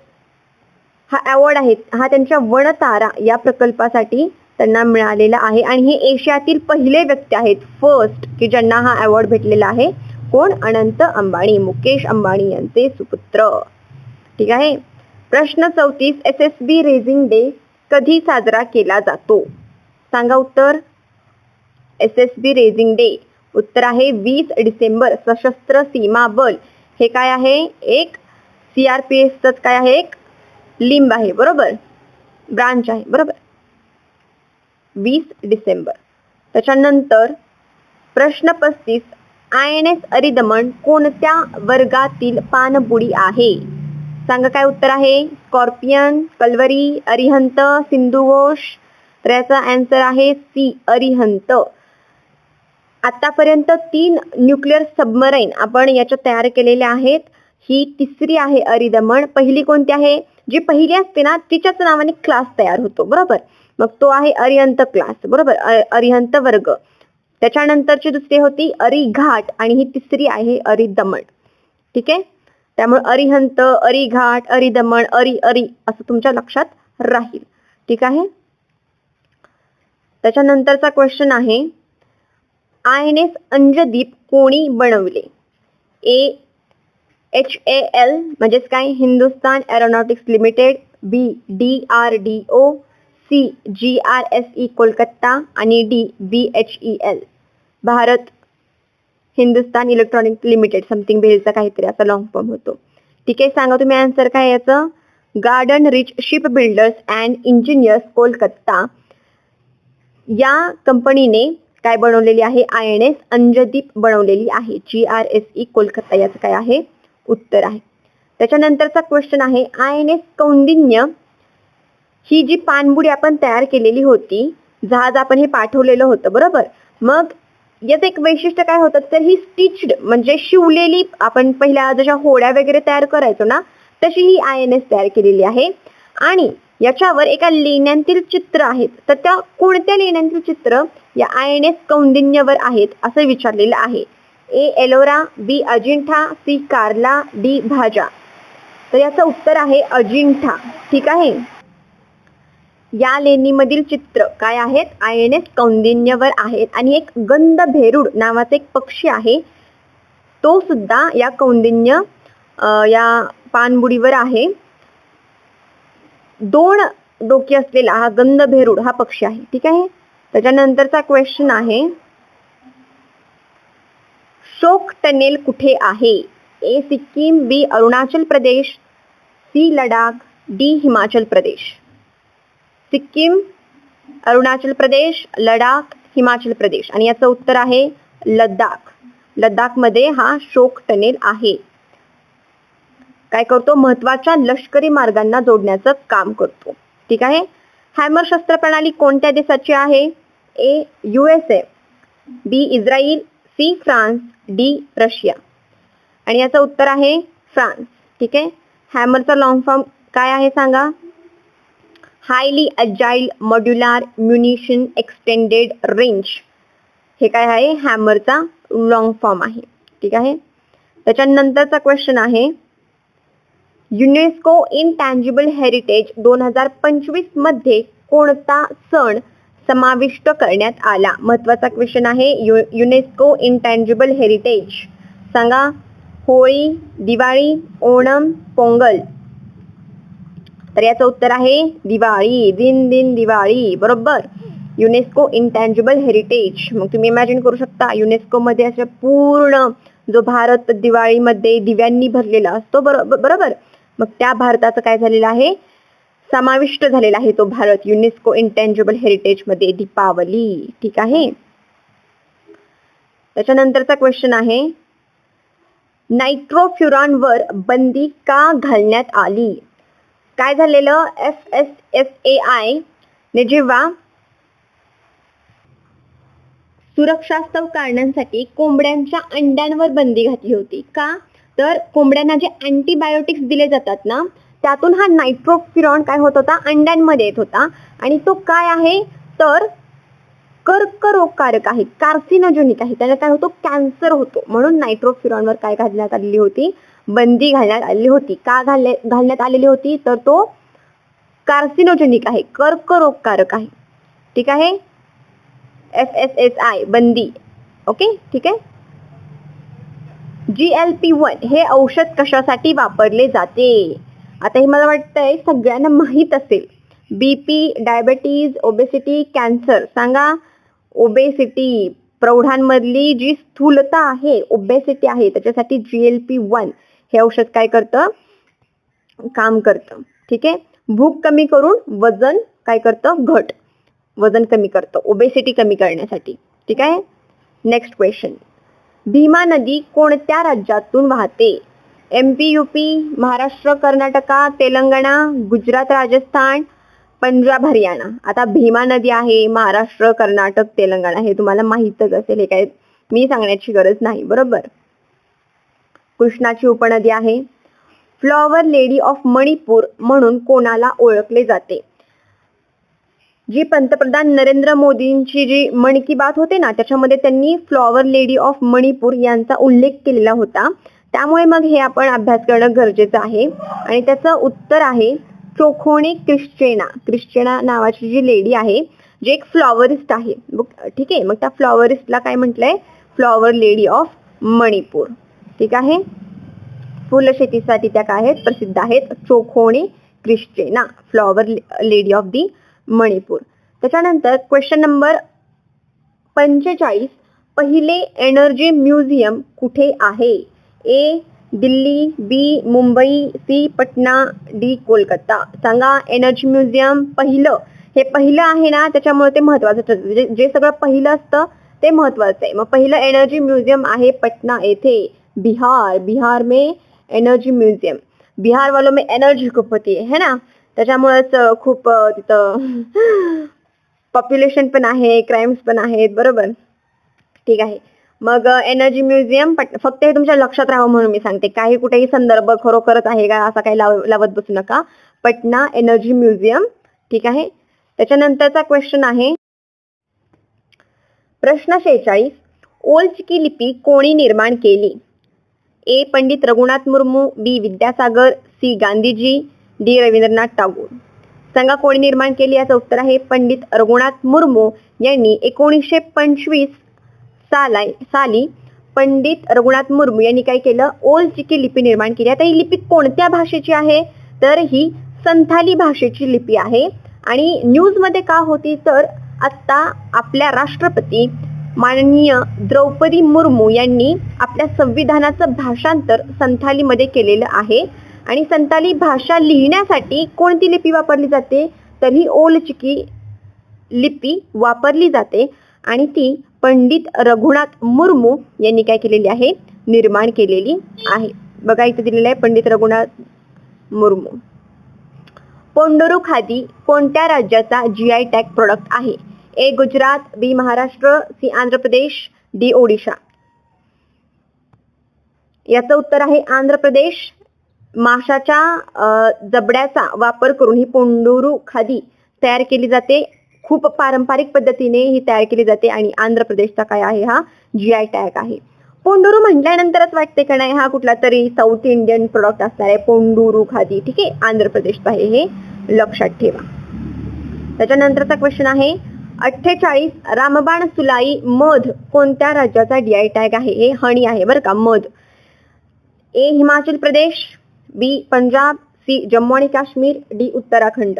हा अवॉर्ड आहे हा त्यांच्या वनतारा या प्रकल्पासाठी त्यांना मिळालेला आहे. आणि हे एशियातील पहिले व्यक्ती आहेत फर्स्ट की ज्यांना हा अवॉर्ड भेटलेला आहे. कोण? अनंत अंबानी. मुकेश अंबानी यांचे सुपुत्र. ठीक आहे. प्रश्न 34. SSB रेझिंग डे कधी साजरा केला जातो? सांगा उत्तर. SSB रेझिंग डे उत्तर आहे 20 डिसेंबर. सशस्त्र सीमा बल हे काय आहे? एक CRPFच काय आहे? एक लिंब आहे. बरोबर. ब्रांच आहे. बरोबर. 20 डिसेंबर. त्याच्यानंतर प्रश्न 35, INS अरिदमन कोणत्या वर्गातील पाणबुडी आहे? सांगा काय उत्तर आहे? Scorpion, Calvary, Arihant, Sindhughosh. तर याचा आन्सर आहे सी, अरिहंत. आतापर्यंत 3 न्यूक्लिअर सबमराईन आपण याच्यात तयार केलेले आहेत. ही तिसरी आहे अरिदमन. पहिली कोणती आहे? जी पहिली असते ना तिच्याच नावाने क्लास तयार होतो, बरोबर. मग तो आहे अरिहंत क्लास, बरोबर, अरिहंत वर्ग. त्याच्यानंतरची दुसरी होती अरिघाट आणि ही तिसरी आहे अरिदमन. ठीक आहे. त्यामुळे अरिहंत, अरिघाट, अरिदमन, अरी असं तुमच्या लक्षात राहील. ठीक आहे. त्याच्यानंतरचा क्वेश्चन आहे, INS अंजदीप कोणी बनवले? ए, HAL म्हणजेच काय, Hindustan aeronautics limited. B, DRDO. C, GRSE Kolkata. आणि D, BHEL Bharat Hindustan electronic limited something बेलचा काहीतरी असा लॉंग फॉर्म होतो. ठीक आहे. सांगा तुम्ही आन्सर काय याचं? Garden rich ship builders and engineers Kolkata या कंपनीने काय बनवलेली आहे? INS अंजदीप बनवलेली आहे. GRSE कोलकाता याचं काय आहे? उत्तर आहे. त्याच्यानंतरचा क्वेश्चन आहे, INS कौंडिन्य ही जी पाणबुडी आपण तयार केलेली होती, जहाज आपण हे पाठवलेलं होतं, बरोबर. मग याचं एक वैशिष्ट्य काय होतं? तर ही स्टिच्ड म्हणजे शिवलेली, आपण पहिल्या जशा होड्या वगैरे तयार करायचो ना तशी ही INS तयार केलेली आहे. आणि याच्यावर एका लेण्यांतील चित्र आहेत. तर त्या कोणत्या लेण्यांतील चित्र या INS कौंडिन्यवर आहेत असं विचारलेलं आहे. ए, एलोरा. बी, अजिंठा. सी, कार्ला. डी, भाजा. तर याचं उत्तर आहे अजिंठा. ठीक आहे. या लेणीमधील चित्र काय आहेत? INS कौंडिन्यवर आहेत. आणि एक गंधभेरूड नावाचा एक पक्षी आहे, तो सुद्धा या कौंडिन्य या पाणबुडीवर आहे. 2 डोकी असलेला हा गंधभेरूड हा पक्षी आहे. ठीक आहे. त्याच्यानंतरचा क्वेश्चन आहे, शोक टनेल कुठे आहे? ए, सिक्कीम. बी, अरुणाचल प्रदेश. सी, लडाख. डी, हिमाचल प्रदेश. सिक्कीम, अरुणाचल प्रदेश, लडाख, हिमाचल प्रदेश. आणि याचं उत्तर आहे लडाख. लडाखमध्ये हा शोक टनेल आहे. काय करतो? महत्वाच्या लष्करी मार्गांना जोडण्याचं काम करतो. ठीक आहे. हॅमर शस्त्र प्रणाली कोणत्या देशाची आहे? A, USA. B, Israel. C, France. D, Russia. आणि याचं उत्तर आहे फ्रान्स. ठीक आहे. हॅमरचा लॉंग फॉर्म काय आहे सांगा? Highly agile modular munition extended range. हे काय आहे? हॅमरचा लॉंग फॉर्म आहे. ठीक आहे. त्याच्यानंतरचा क्वेश्चन आहे, युनेस्को इनटँजिबल हेरिटेज 2025 मध्ये कोणता सण समाविष्ट करण्यात आला? महत्वाचा क्वेश्चन आहे. युनेस्को इनटँजिबल हेरिटेज सांगा. होळी, दिवाळी, ओणम, पोंगल. तर याचं उत्तर आहे दिवाळी. दिन दिन दिवाळी, बरोबर. UNESCO intangible heritage. मग तुम्ही इमॅजिन करू शकता युनेस्को मध्ये असे पूर्ण जो भारत दिवाळीमध्ये दिव्यांनी भरलेला असतो, बरोबर. मग त्या भारताचं काय झालेलं आहे? समाविष्ट झालेला आहे तो भारत युनेस्को इनटँजिबल हेरिटेज मध्ये, दीपावली. ठीक आहे. त्याच्यानंतरचा क्वेश्चन आहे, नायट्रोफ्युरॉनवर बंदी का घालण्यात आली? काय झालेलं? FSSAI ने जेव्हा सुरक्षास्तव कारणांसाठी कोंबड्यांच्या अंड्यांवर बंदी घातली होती. का? तर कोंबड्यांना जे अँटीबायोटिक्स दिले जातात ना त्यातून हा नायट्रोफ्युरॉन काय होत होता? अंड्यांमध्ये येत होता. आणि तो काय आहे? तर कर्करोगकारक आहे, कार्सिनोजेनिक आहे. त्याला काय होतो? कॅन्सर होतो. म्हणून नायट्रोफ्युरॉनवर काय घालण्यात आलेली होती? बंदी घालण्यात आलेली होती. का घालण्यात आलेली होती? तर तो कार्सिनोजेनिक आहे, कर्करोगकारक आहे. ठीक आहे. FSSAI बंदी. ओके. ठीक आहे. GLP-1 हे औषध कशासाठी वापरले जाते? आता हे मला वाटतंय सगळ्यांना माहित असेल. BP, diabetes, obesity, cancer. सांगा. ओबेसिटी, प्रौढांमधली जी स्थूलता आहे, ओबेसिटी आहे, त्याच्यासाठी GLP-1 हे औषध काय करतं? काम करतं. ठीक आहे. भूक कमी करून वजन काय करतं? घट. वजन कमी करतं, ओबेसिटी कमी करण्यासाठी. ठीक आहे. नेक्स्ट क्वेश्चन, भीमा नदी कोणत्या राज्यातून वाहते? MP, UP, Maharashtra, Karnataka, Telangana, Gujarat, Rajasthan, Punjab, Haryana. आता भीमा नदी आहे महाराष्ट्र, कर्नाटक, तेलंगणा, हे तुम्हाला माहीतच असेल, हे काय मी सांगण्याची गरज नाही, बरोबर. कृष्णाची उपनदी आहे. फ्लॉवर लेडी ऑफ मणिपूर म्हणून कोणाला ओळखले जाते? जी पंतप्रधान नरेंद्र मोदींची जी मन की बात होते ना, त्याच्यामध्ये त्यांनी फ्लॉवर लेडी ऑफ मणिपूर यांचा उल्लेख केलेला होता. त्यामुळे मग हे आपण अभ्यास करणं गरजेचं आहे. आणि त्याचं उत्तर आहे चोखोणे क्रिश्चेना. क्रिश्चेना नावाची जी लेडी आहे, जे एक फ्लॉवरिस्ट आहे. ठीक आहे. मग त्या फ्लॉवरिस्टला काय म्हटलंय? Flower lady of Manipur. ठीक आहे. फुल शेतीसाठी त्या काय आहेत? प्रसिद्ध आहेत. Chokhone Krichena, flower lady of the Manipur. त्याच्यानंतर क्वेश्चन नंबर 45, पहिले एनर्जी म्युझियम कुठे आहे? A, Delhi, B, Mumbai, C, Patna, D, Kolkata. सांगा. एनर्जी म्युझियम पहिलं, हे पहिलं आहे ना, त्याच्यामुळे ते महत्वाचं ठरतं. जे सगळं पहिलं असतं ते महत्वाचं आहे. मग पहिलं एनर्जी म्युझियम आहे पटना येथे, बिहार. बिहार में एनर्जी म्युझियम. बिहार वालों में एनर्जी खूप होती है ना, त्याच्यामुळेच खूप तिथं पॉप्युलेशन पण आहे, क्राईम्स पण आहेत, बरोबर. ठीक आहे. मग एनर्जी म्युझियम फक्त हे तुमच्या लक्षात राहावं म्हणून मी सांगते. काही कुठेही संदर्भ खरोखरच आहे का असा काही लावत बसू नका. Patna energy museum. ठीक आहे. त्याच्यानंतरचा क्वेश्चन आहे प्रश्न 46, ओलचिकी लिपी कोणी निर्माण केली? A, Pandit Raghunath Murmu, B, Vidyasagar, C, Gandhiji, D, Rabindranath Tagore. सांगा कोणी निर्माण केली? याचं उत्तर आहे पंडित रघुनाथ मुर्मू यांनी 1925 साली पंडित रघुनाथ मुर्मू यांनी काय केलं? ओलचिकी लिपी निर्माण केली. आता ही लिपी कोणत्या भाषेची आहे? तर ही संथाली भाषेची लिपी आहे. आणि न्यूजमध्ये का होती? तर आता आपल्या राष्ट्रपती माननीय द्रौपदी मुर्मू यांनी आपल्या संविधानाचं भाषांतर संथालीमध्ये केलेलं आहे. आणि संथाली भाषा लिहिण्यासाठी कोणती लिपी वापरली जाते? तर ही ओलचिकी लिपी वापरली जाते. आणि ती पंडित रघुनाथ मुर्मू यांनी काय केलेली आहे? निर्माण केलेली आहे. बघा इथे दिलेलं आहे पंडित रघुनाथ मुर्मू. पोंडुरू खादी कोणत्या राज्याचा GI टॅग प्रोडक्ट आहे? A, Gujarat, B, Maharashtra, C, Andhra Pradesh, D, Odisha. याचं उत्तर आहे आंध्र प्रदेश. माशाच्या जबड्याचा वापर करून ही पोंडुरू खादी तयार केली जाते. खूप पारंपरिक पद्धतीने ही तयार केली जाते आणि आंध्र प्रदेशचा काय आहे? हा GI टॅग आहे. पोंडुरू म्हटल्यानंतरच वाटते का नाही हा कुठला तरी साऊथ इंडियन प्रोडक्ट असणार आहे पोंडुरू खादी. ठीक आहे. आंध्र प्रदेशचा आहे, हे लक्षात ठेवा. त्याच्यानंतरचा क्वेश्चन आहे 48, रामबाण सुलाई मध कोणत्या राज्याचा GI टॅग आहे? हे हनी आहे बरं का, मध. A, Himachal Pradesh, B, Punjab, C, Jammu आणि काश्मीर, D, उत्तराखंड.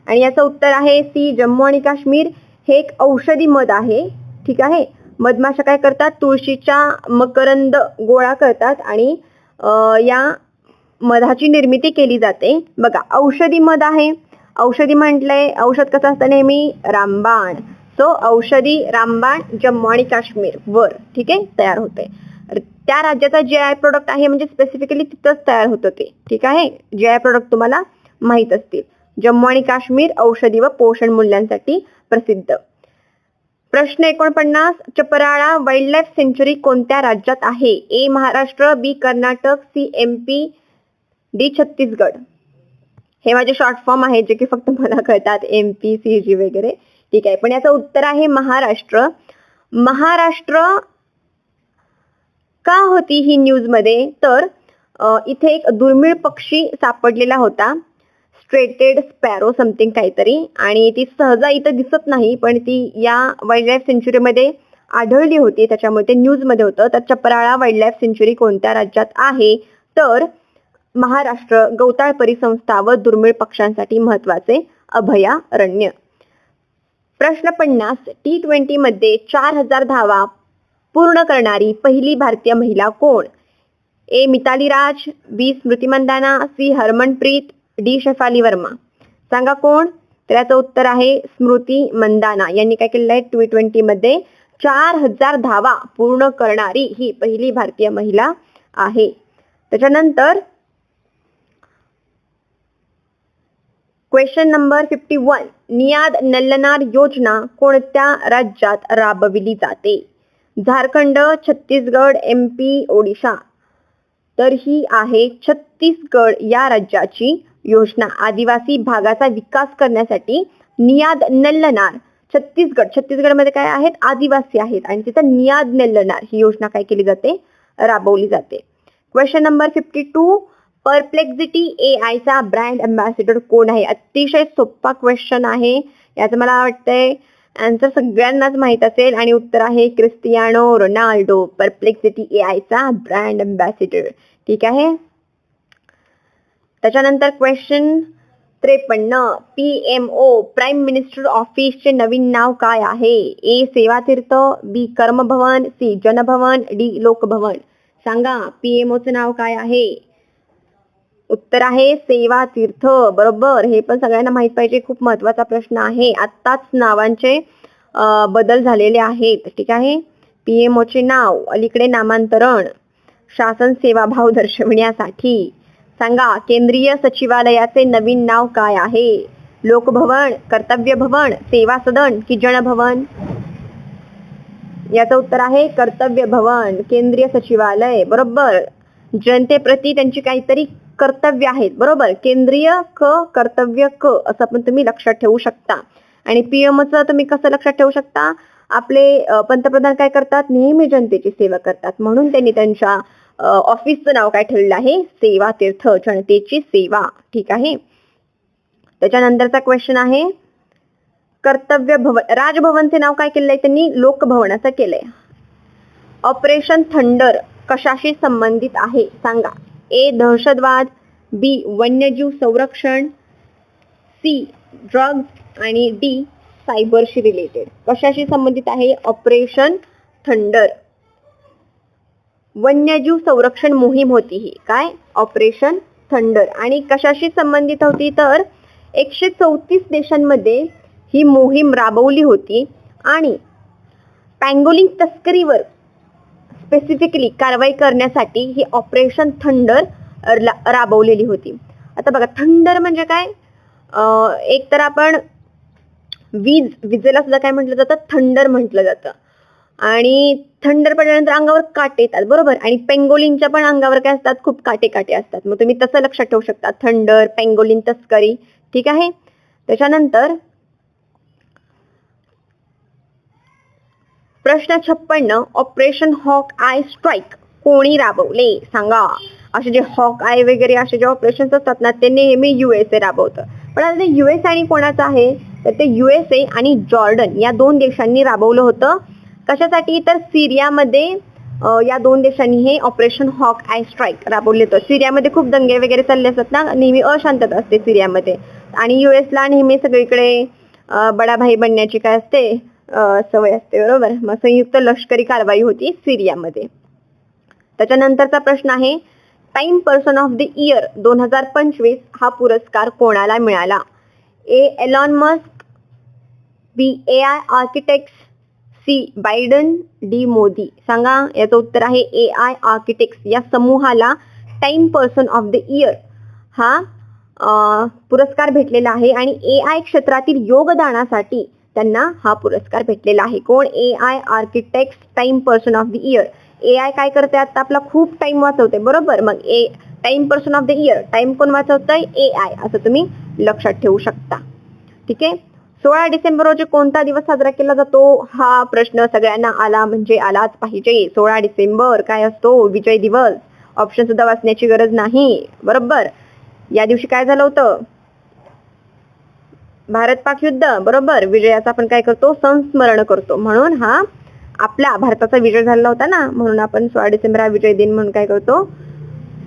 आणि याचं उत्तर आहे C, जम्मू आणि काश्मीर. हे एक औषधी मध आहे. ठीक आहे. मधमाशा काय करतात? तुळशीचा मकरंद गोळा करतात आणि या मधाची निर्मिती केली जाते. बघा औषधी मध आहे. औषधी म्हटलंय, औषध कसं असतं नेहमी? रामबाण. सो औषधी रामबाण जम्मू आणि काश्मीर वर ठीक आहे तयार होते. त्या राज्याचा GI प्रोडक्ट आहे म्हणजे स्पेसिफिकली तिथंच तयार होतं ते. ठीक आहे. GI प्रोडक्ट तुम्हाला माहित असतील. जम्मू आणि काश्मीर औषधी व पोषण मूल्यांसाठी प्रसिद्ध. प्रश्न 49, चपराळा वाईल्ड लाईफ सेंच्युरी कोणत्या राज्यात आहे? A, Maharashtra, B, Karnataka, C, MP, D, Chhattisgarh. हे माझे शॉर्ट फॉर्म आहेत जे की फक्त मला कळतात, MP, CG वगैरे. ठीक आहे. पण याचं उत्तर आहे महाराष्ट्र. महाराष्ट्र का होती ही न्यूज मध्ये? तर इथे एक दुर्मिळ पक्षी सापडलेला होता, स्ट्रेटेड स्पॅरो समथिंग काहीतरी, आणि ती सहजा इथं दिसत नाही पण ती या वाईल्ड लाईफ सेंच्युरीमध्ये आढळली होती, त्याच्यामुळे ते न्यूजमध्ये होतं. तर चपराळा वाईल्ड लाईफ सेंच्युरी कोणत्या राज्यात आहे? तर महाराष्ट्र. गवताळ परिसंस्था व दुर्मिळ पक्ष्यांसाठी महत्वाचे अभयारण्य. प्रश्न 50, T20 मध्ये 4000 धावा पूर्ण करणारी पहिली भारतीय महिला कोण? A, Mithali Raj, B, Smriti Mandhana, C, Harmanpreet, D, Shefali Verma. सांगा कोण? तर याचं उत्तर आहे स्मृती मंदाना यांनी काय केलेलं आहे T20 मध्ये 4000 धावा पूर्ण करणारी ही पहिली भारतीय महिला आहे. त्याच्यानंतर क्वेश्चन नंबर 51 नियाद नल्लनार योजना कोणत्या राज्यात राबविली जाते? झारखंड, छत्तीसगड, MP, ओडिशा. तर ही आहे छत्तीसगड या राज्याची योजना. आदिवासी भागाचा विकास करण्यासाठी नियाद नल्लनार छत्तीसगडमध्ये काय आहेत आदिवासी आहेत आणि तिथं नियाद नल्लनार ही योजना काय केली जाते राबवली जाते. क्वेश्चन नंबर 52 परप्लेक्झिटी AI चा ब्रँड अँबॅसेडर कोण आहे? अतिशय सोपा क्वेश्चन आहे. याचं मला वाटतंय आन्सर सगळ्यांनाच माहित असेल आणि उत्तर आहे क्रिस्टियानो रोनाल्डो परप्लेक्झिटी AI चा ब्रँड अँबॅसेडर. ठीक आहे. त्याच्यानंतर क्वेश्चन 53 PMO प्राईम मिनिस्टर ऑफिसचे नवीन नाव काय आहे? A सेवातीर्थ, B कर्मभवन, C जनभवन, D Lok Bhavan. सांगा PMOचं नाव काय आहे? उत्तर आहे सेवातीर्थ. बरोबर. हे पण सगळ्यांना माहित पाहिजे, खूप महत्वाचा प्रश्न आहे. आत्ताच नावांचे बदल झालेले आहेत. ठीक आहे. PMOचे नाव अलीकडे नामांतरण शासन सेवाभाव दर्शविण्यासाठी. सांगा केंद्रीय सचिवालयाचे नवीन नाव काय आहे? लोकभवन, कर्तव्य भवन, सेवा सदन की जनभवन. याचं उत्तर आहे कर्तव्य भवन केंद्रीय सचिवालय. बरोबर. जनतेप्रती त्यांची काहीतरी कर्तव्य आहेत. बरोबर. केंद्रीय कर्तव्य असं पण तुम्ही लक्षात ठेवू शकता. आणि PMOचं तुम्ही कसं लक्षात ठेवू शकता? आपले पंतप्रधान काय करतात? नेहमी जनतेची सेवा करतात, म्हणून त्यांनी त्यांच्या ऑफिसचं नाव काय ठेवलेलं आहे? सेवातीर्थ, जनतेची सेवा. ठीक आहे. त्याच्यानंतरचा क्वेश्चन आहे कर्तव्य भवन. राजभवनचे नाव काय केलंय त्यांनी? लोकभवन असं केलंय. ऑपरेशन थंडर कशाशी संबंधित आहे? सांगा. A दहशतवाद, B वन्यजीव संरक्षण, C ड्रग्ज आणि D सायबरशी रिलेटेड. कशाशी संबंधित आहे ऑपरेशन थंडर? वन्यजीव संरक्षण मोहीम होती ही. काय? Operation thunder. आणि कशाशी संबंधित होती? तर 134 देशांमध्ये ही मोहीम राबवली होती आणि पँगोलिन तस्करीवर स्पेसिफिकली कारवाई करण्यासाठी ही ऑपरेशन थंडर राबवलेली होती. आता बघा थंडर म्हणजे काय? एक तर आपण विजेला सुद्धा काय म्हटलं जातं? थंडर म्हटलं जातं. आणि थंडर पडल्यानंतर अंगावर काटे येतात. बरोबर. आणि पेंगोलिनच्या पण अंगावर काय असतात? खूप काटे असतात. मग तुम्ही तसं लक्षात ठेवू शकता. थंडर, पेंगोलिन तस्करी. ठीक आहे. त्याच्यानंतर प्रश्न 56 ऑपरेशन हॉक आय स्ट्राईक कोणी राबवले? सांगा. असे जे हॉक आय वगैरे असे जे ऑपरेशन्स असतात ना ते नेहमी USA राबवतं. पण आता ते US आणि कोणाचं आहे? तर ते USA आणि जॉर्डन या 2 देशांनी राबवलं होतं. कशासाठी? तर सिरियामध्ये या 2 देशांनी हे ऑपरेशन हॉक आय स्ट्राईक राबवले होतं. सिरियामध्ये खूप दंगे वगैरे चालले असतात ना, नेहमी अशांतता असते सिरियामध्ये आणि US ला नेहमी सगळीकडे बडा भाई बनण्याची काय असते सवय असते. बरोबर. मग संयुक्त लष्करी कारवाई होती सिरियामध्ये. त्याच्यानंतरचा प्रश्न आहे time person of the year 2025 हा पुरस्कार कोणाला मिळाला? A Elon Musk, B AI architects, C Biden, D Modi. सांगा. याचं उत्तर आहे AI आर्किटेक्ट्स या समूहाला time person of the year हा पुरस्कार भेटलेला आहे आणि AI क्षेत्रातील योगदानासाठी त्यांना हा पुरस्कार भेटलेला आहे. कोण? AI architects time person of the year. AI काय करते? आता आपला खूप टाइम वाचवते. बरोबर. मग time person of the year time कोण वाचवतंय? AI असं तुम्ही लक्षात ठेवू शकता. ठीक आहे. 16 डिसेंबर रोजी कोणता दिवस साजरा केला जातो? हा प्रश्न सगळ्यांना आला म्हणजे आलाच पाहिजे. 16 डिसेंबर काय असतो? विजय दिवस. ऑप्शन सुद्धा वाचण्याची गरज नाही. बरोबर. या दिवशी काय झालं होतं? भारत पाक युद्ध. बरोबर. विजयाचा आपण काय करतो? संस्मरण करतो. म्हणून हा आपला भारताचा विजय झाला होता ना, म्हणून आपण 16 डिसेंबर हा विजय दिन म्हणून काय करतो?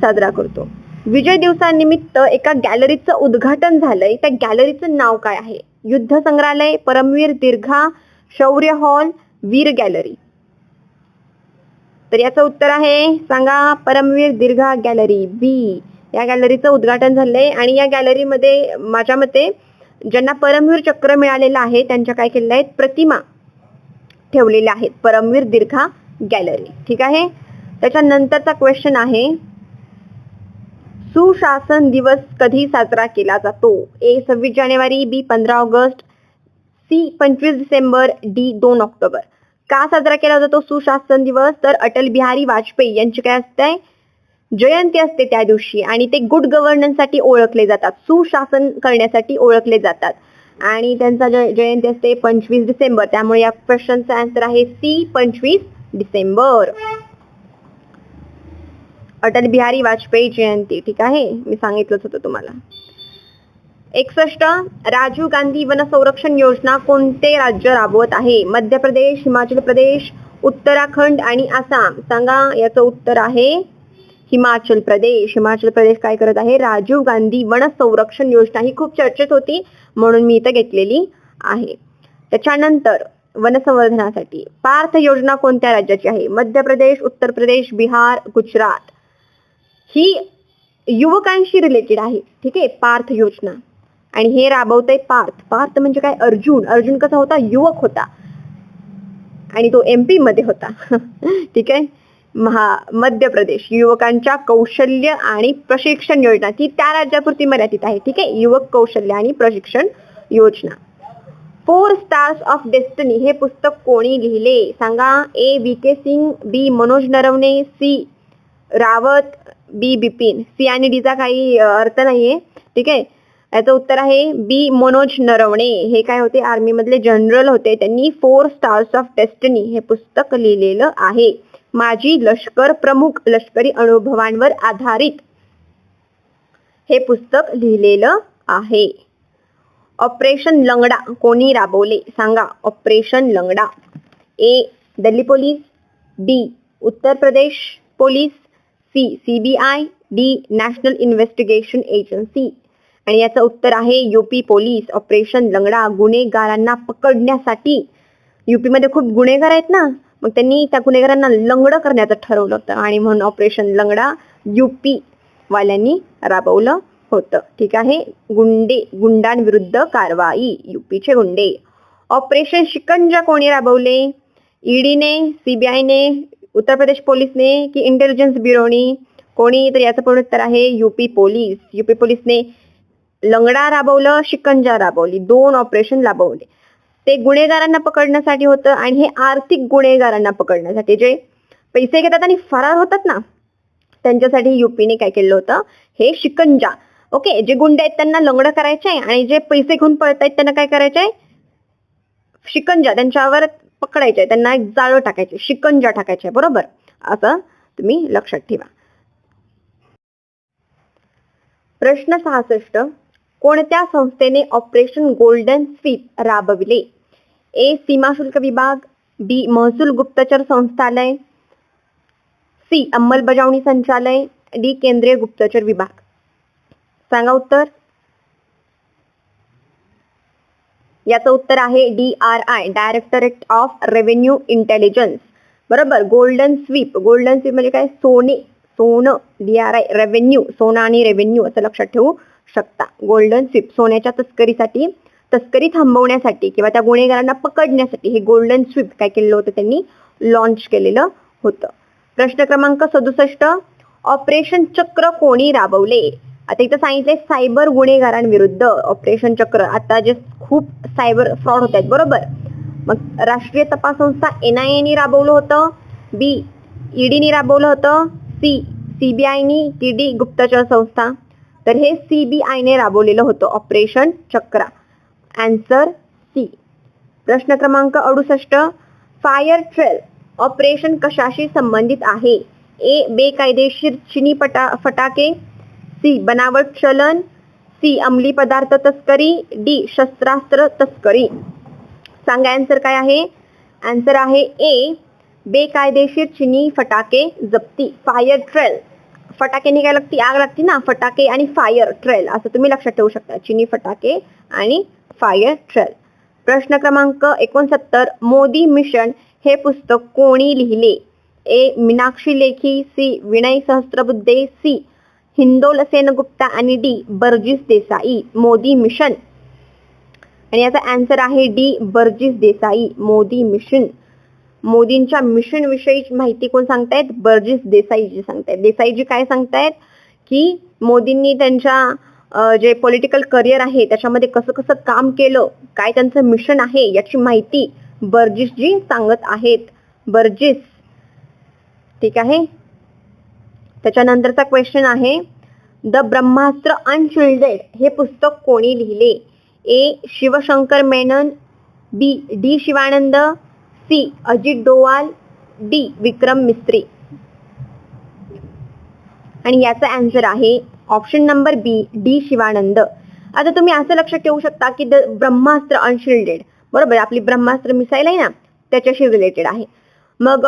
साजरा करतो. विजय दिवसानिमित्त एका गॅलरीचं उद्घाटन झालंय. त्या गॅलरीचं नाव काय आहे? युद्ध संग्रहालय, परमवीर दीर्घा, शौर्य हॉल, वीर गॅलरी. तर याचं उत्तर आहे सांगा परमवीर दीर्घा गॅलरी B. या गॅलरीचं उद्घाटन झालंय आणि या गॅलरीमध्ये माझ्या मते ज्यांना परमवीर चक्र मिळालेलं आहे त्यांच्या काय केलेल्या आहेत, प्रतिमा ठेवलेल्या आहेत, परमवीर दीर्घा गॅलरी. ठीक आहे. त्याच्यानंतरचा क्वेश्चन आहे, सुशासन दिवस कधी साजरा केला जातो? ए 26 जानेवारी, बी 15 ऑगस्ट, सी 25 डिसेंबर, डी 2 ऑक्टोबर. का साजरा केला जातो सुशासन दिवस? तर अटल बिहारी वाजपेयी यांची काय असते, जयंती असते त्या दिवशी आणि ते गुड गव्हर्नन्ससाठी ओळखले जातात, सुशासन करण्यासाठी ओळखले जातात आणि त्यांचा जयंती असते 25 डिसेंबर. त्यामुळे या क्वेश्चनचा आन्सर आहे सी 25 डिसेंबर. अटल बिहारी वाजपेयी जयंती. ठीक आहे, मी सांगितलंच होतं तुम्हाला. 61 राजीव गांधी वन संरक्षण योजना कोणते राज्य राबवत आहे? मध्य प्रदेश, हिमाचल प्रदेश, उत्तराखंड आणि आसाम. सांगा, याचं उत्तर आहे हिमाचल प्रदेश. हिमाचल प्रदेश काय करत आहे, राजीव गांधी वन संरक्षण योजना. ही खूप चर्चेत होती म्हणून मी इथं घेतलेली आहे. त्याच्यानंतर वनसंवर्धनासाठी पार्थ योजना कोणत्या राज्याची आहे? मध्य प्रदेश, उत्तर प्रदेश, बिहार, गुजरात. ही युवकांशी रिलेटेड आहे. ठीक आहे, पार्थ योजना. आणि हे राबवतंय पार्थ. पार्थ म्हणजे काय, अर्जुन. अर्जुन कसा होता, युवक होता आणि तो MP मध्ये होता. ठीक आहे. मध्य प्रदेश युवकांच्या कौशल्य आणि प्रशिक्षण योजना, ती त्या राज्यापुरती मर्यादित आहे. ठीक आहे, युवक कौशल्य आणि प्रशिक्षण योजना. 4 स्टार्स ऑफ डेस्टिनी हे पुस्तक कोणी लिहिले? सांगा. ए VK सिंग, बी मनोज नरवणे, सी रावत, बी बिपिन. सी आणि डीचा काही अर्थ नाहीये. ठीक आहे, याचं उत्तर आहे बी मनोज नरवणे. हे काय होते, आर्मी मधले जनरल होते. त्यांनी 4 स्टार्स ऑफ डेस्टिनी हे पुस्तक लिहिलेलं आहे. माजी लष्कर प्रमुख लष्करी अनुभवांवर आधारित हे पुस्तक लिहिलेलं आहे. ऑपरेशन लंगडा कोणी राबवले? सांगा. Operation Langda. A Delhi police, B Uttar Pradesh police, C CBI, D national investigation agency. आणि याचं उत्तर आहे UP पोलीस. ऑपरेशन लंगडा गुन्हेगारांना पकडण्यासाठी, UP मध्ये खूप गुन्हेगार आहेत ना, मग त्यांनी त्या गुन्हेगारांना लंगडं करण्याचं ठरवलं होतं आणि म्हणून ऑपरेशन लंगडा UP वाल्यांनी राबवलं होतं. ठीक आहे. गुंडांविरुद्ध कारवाई, UPचे गुंडे. ऑपरेशन शिकंजा कोणी राबवले? EDने, CBIने, उत्तर प्रदेश पोलीसने की इंटेलिजन्स ब्युरोनी? कोणी? तर याचं पूर्ण उत्तर आहे UP पोलीस. UP पोलीसने लंगडा राबवलं, शिकंजा राबवली, 2 ऑपरेशन राबवले. ते गुन्हेगारांना पकडण्यासाठी होतं आणि हे आर्थिक गुन्हेगारांना पकडण्यासाठी, जे पैसे घेतात आणि फरार होतात ना, त्यांच्यासाठी UPने काय केलं होतं, हे शिकंजा. ओके, जे गुंडे आहेत त्यांना लंगडं करायचे आहे आणि जे पैसे घेऊन पळतायत त्यांना काय करायचंय, शिकंजा, त्यांच्यावर पकडायचे, त्यांना एक जाळं टाकायचे, शिकंजा टाकायचे. बरोबर, असं तुम्ही लक्षात ठेवा. प्रश्न 66 कोणत्या संस्थेने ऑपरेशन गोल्डन स्वीप राबविले? ए सीमा शुल्क विभाग, बी महसूल गुप्तचर संस्थालय, सी अंमलबजावणी संचालय, डी केंद्रीय गुप्तचर विभाग. सांगा उत्तर. याचं उत्तर आहे DRI, directorate of revenue intelligence. बरोबर. गोल्डन स्वीप, गोल्डन स्वीप म्हणजे काय, सोनं. DRI रेव्हेन्यू, सोनं आणि रेव्हेन्यू असं लक्षात ठेवू शकता. गोल्डन स्वीप सोन्याच्या तस्करीसाठी, तस्करी थांबवण्यासाठी किंवा त्या गुन्हेगारांना पकडण्यासाठी हे गोल्डन स्वीप काय केलेलं होतं, त्यांनी लॉन्च केलेलं होतं. प्रश्न क्रमांक 67 ऑपरेशन चक्र कोणी राबवले? आता इथं सांगितलंय सायबर गुन्हेगारांविरुद्ध ऑपरेशन चक्र. आता जे खूप सायबर फ्रॉड होत आहेत, बरोबर, मग राष्ट्रीय तपास संस्था NIA राबवलं होतं, बी EDने राबवलं होतं, सी CBIनी, की डी गुप्तचर संस्था? तर हे CBIने राबवलेलं होतं ऑपरेशन चक्रा. Answer C. प्रश्न क्रमांक 68 फायर ट्रेल ऑपरेशन कशाशी संबंधित आहे? ए बेकायदेशीर चिनी फटाके, सी बनावट चलन, सी अंमली पदार्थ तस्करी, डी शस्त्रास्त्र तस्करी. सांगा आन्सर काय आहे. आन्सर आहे ए बेकायदेशीर चिनी फटाके जप्ती. फायर ट्रेल, फटाके निघायला लागती, आग लागती ना, फटाके आणि फायर ट्रेल असं तुम्ही लक्षात ठेवू शकता. चिनी फटाके आणि फायर ट्रेल. प्रश्न क्रमांक 69 मोदी मिशन हे पुस्तक कोणी लिहिले? ए मीनाक्षी लेखी, सी विनय सहस्त्रबुद्धे, सी हिंदोल सेनगुप्ता आणि D Burgess Desai. Modi mission आणि याचा आन्सर आहे D, Burgess Desai. Modi mission, मोदींच्या मिशन विषयी माहिती कोण सांगतायत? बर्जिस देसाईजी सांगतायत. देसाईजी काय सांगतायत की मोदींनी त्यांच्या जे पॉलिटिकल करिअर आहे त्याच्यामध्ये कसं कसं काम केलं, काय त्यांचं मिशन आहे याची माहिती बर्जिसजी सांगत आहेत. बर्जिस. ठीक आहे. त्याच्यानंतरचा क्वेश्चन आहे द ब्रह्मास्त्र अनशिल्डेड हे पुस्तक कोणी लिहिले? A, Shivshankar Menon, B, D Shivanand, C, Ajit Doval, D, Vikram Misri. आणि याचा आन्सर आहे option number B, D Shivanand. आता तुम्ही असं लक्षात ठेवू शकता की द ब्रह्मास्त्र अनशिल्डेड, बरोबर, आपली ब्रह्मास्त्र मिसाईल आहे ना त्याच्याशी रिलेटेड आहे. मग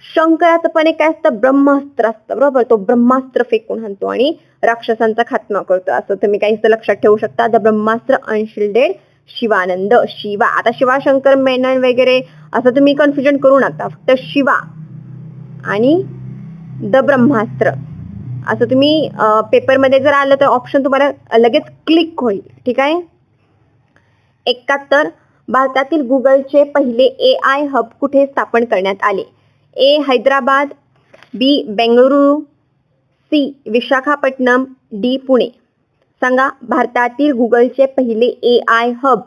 शंकराचं पण एक काय असतं? ब्रह्मास्त्र असतं, बरोबर. तो ब्रह्मास्त्र फेकून आणतो आणि राक्षसांचा खात्मा करतो, असं तुम्ही काही लक्षात ठेवू शकता. द ब्रह्मास्त्र अनशिल्डेड, शिवानंद, शिवा. आता शिवाशंकर मेनन वगैरे असं तुम्ही कन्फ्युजन करू नका, फक्त शिवा आणि द ब्रह्मास्त्र असं तुम्ही पेपरमध्ये जर आलं तर ऑप्शन तुम्हाला लगेच क्लिक होईल. ठीक आहे. 71 भारतातील गुगलचे पहिले AI हब कुठे स्थापन करण्यात आले? ए, हैदराबाद, बी, बेंगळुरू, सी, विशाखापट्टणम, डी, पुणे. सांगा भारतातील गुगलचे पहिले AI हब.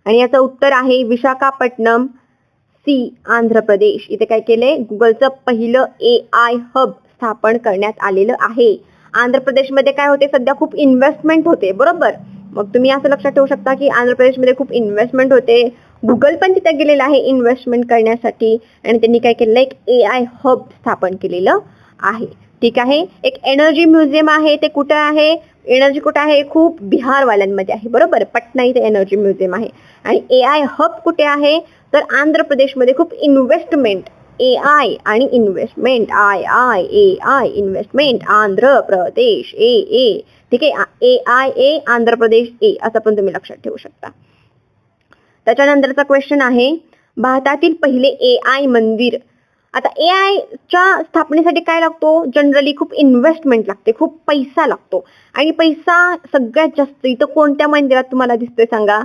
आणि याचं उत्तर आहे विशाखापट्टणम, सी, आंध्र प्रदेश. इथे काय केलंय? गुगलचं पहिलं AI हब स्थापन करण्यात आलेलं आहे. आंध्र प्रदेशमध्ये काय होते? सध्या खूप इन्व्हेस्टमेंट होते, बरोबर. मग तुम्ही असं लक्षात ठेवू शकता की आंध्र प्रदेशमध्ये खूप इन्व्हेस्टमेंट होते. गुगल पण तिथे गेलेलं आहे इन्व्हेस्टमेंट करण्यासाठी आणि त्यांनी काय केलेलं? एक AI हब स्थापन केलेलं आहे. ठीक आहे. एक एनर्जी म्युझियम आहे, ते कुठे आहे? एनर्जी कुठे आहे? खूप बिहारवाल्यांमध्ये आहे, बरोबर. पटना इथे एनर्जी म्युझियम आहे. आणि AI हब कुठे आहे? तर आंध्र प्रदेशमध्ये खूप इन्व्हेस्टमेंट, AI आणि investment, AI investment, Andhra Pradesh ए. ठीक आहे. AIA, आंध्र प्रदेश ए, असं पण तुम्ही लक्षात ठेवू शकता. त्याच्यानंतरचा क्वेश्चन आहे भारतातील पहिले AI मंदिर. आता AIच्या स्थापनेसाठी काय लागतो? जनरली खूप इन्व्हेस्टमेंट लागते, खूप पैसा लागतो. आणि पैसा सगळ्यात जास्त इथं कोणत्या मंदिरात तुम्हाला दिसतोय सांगा?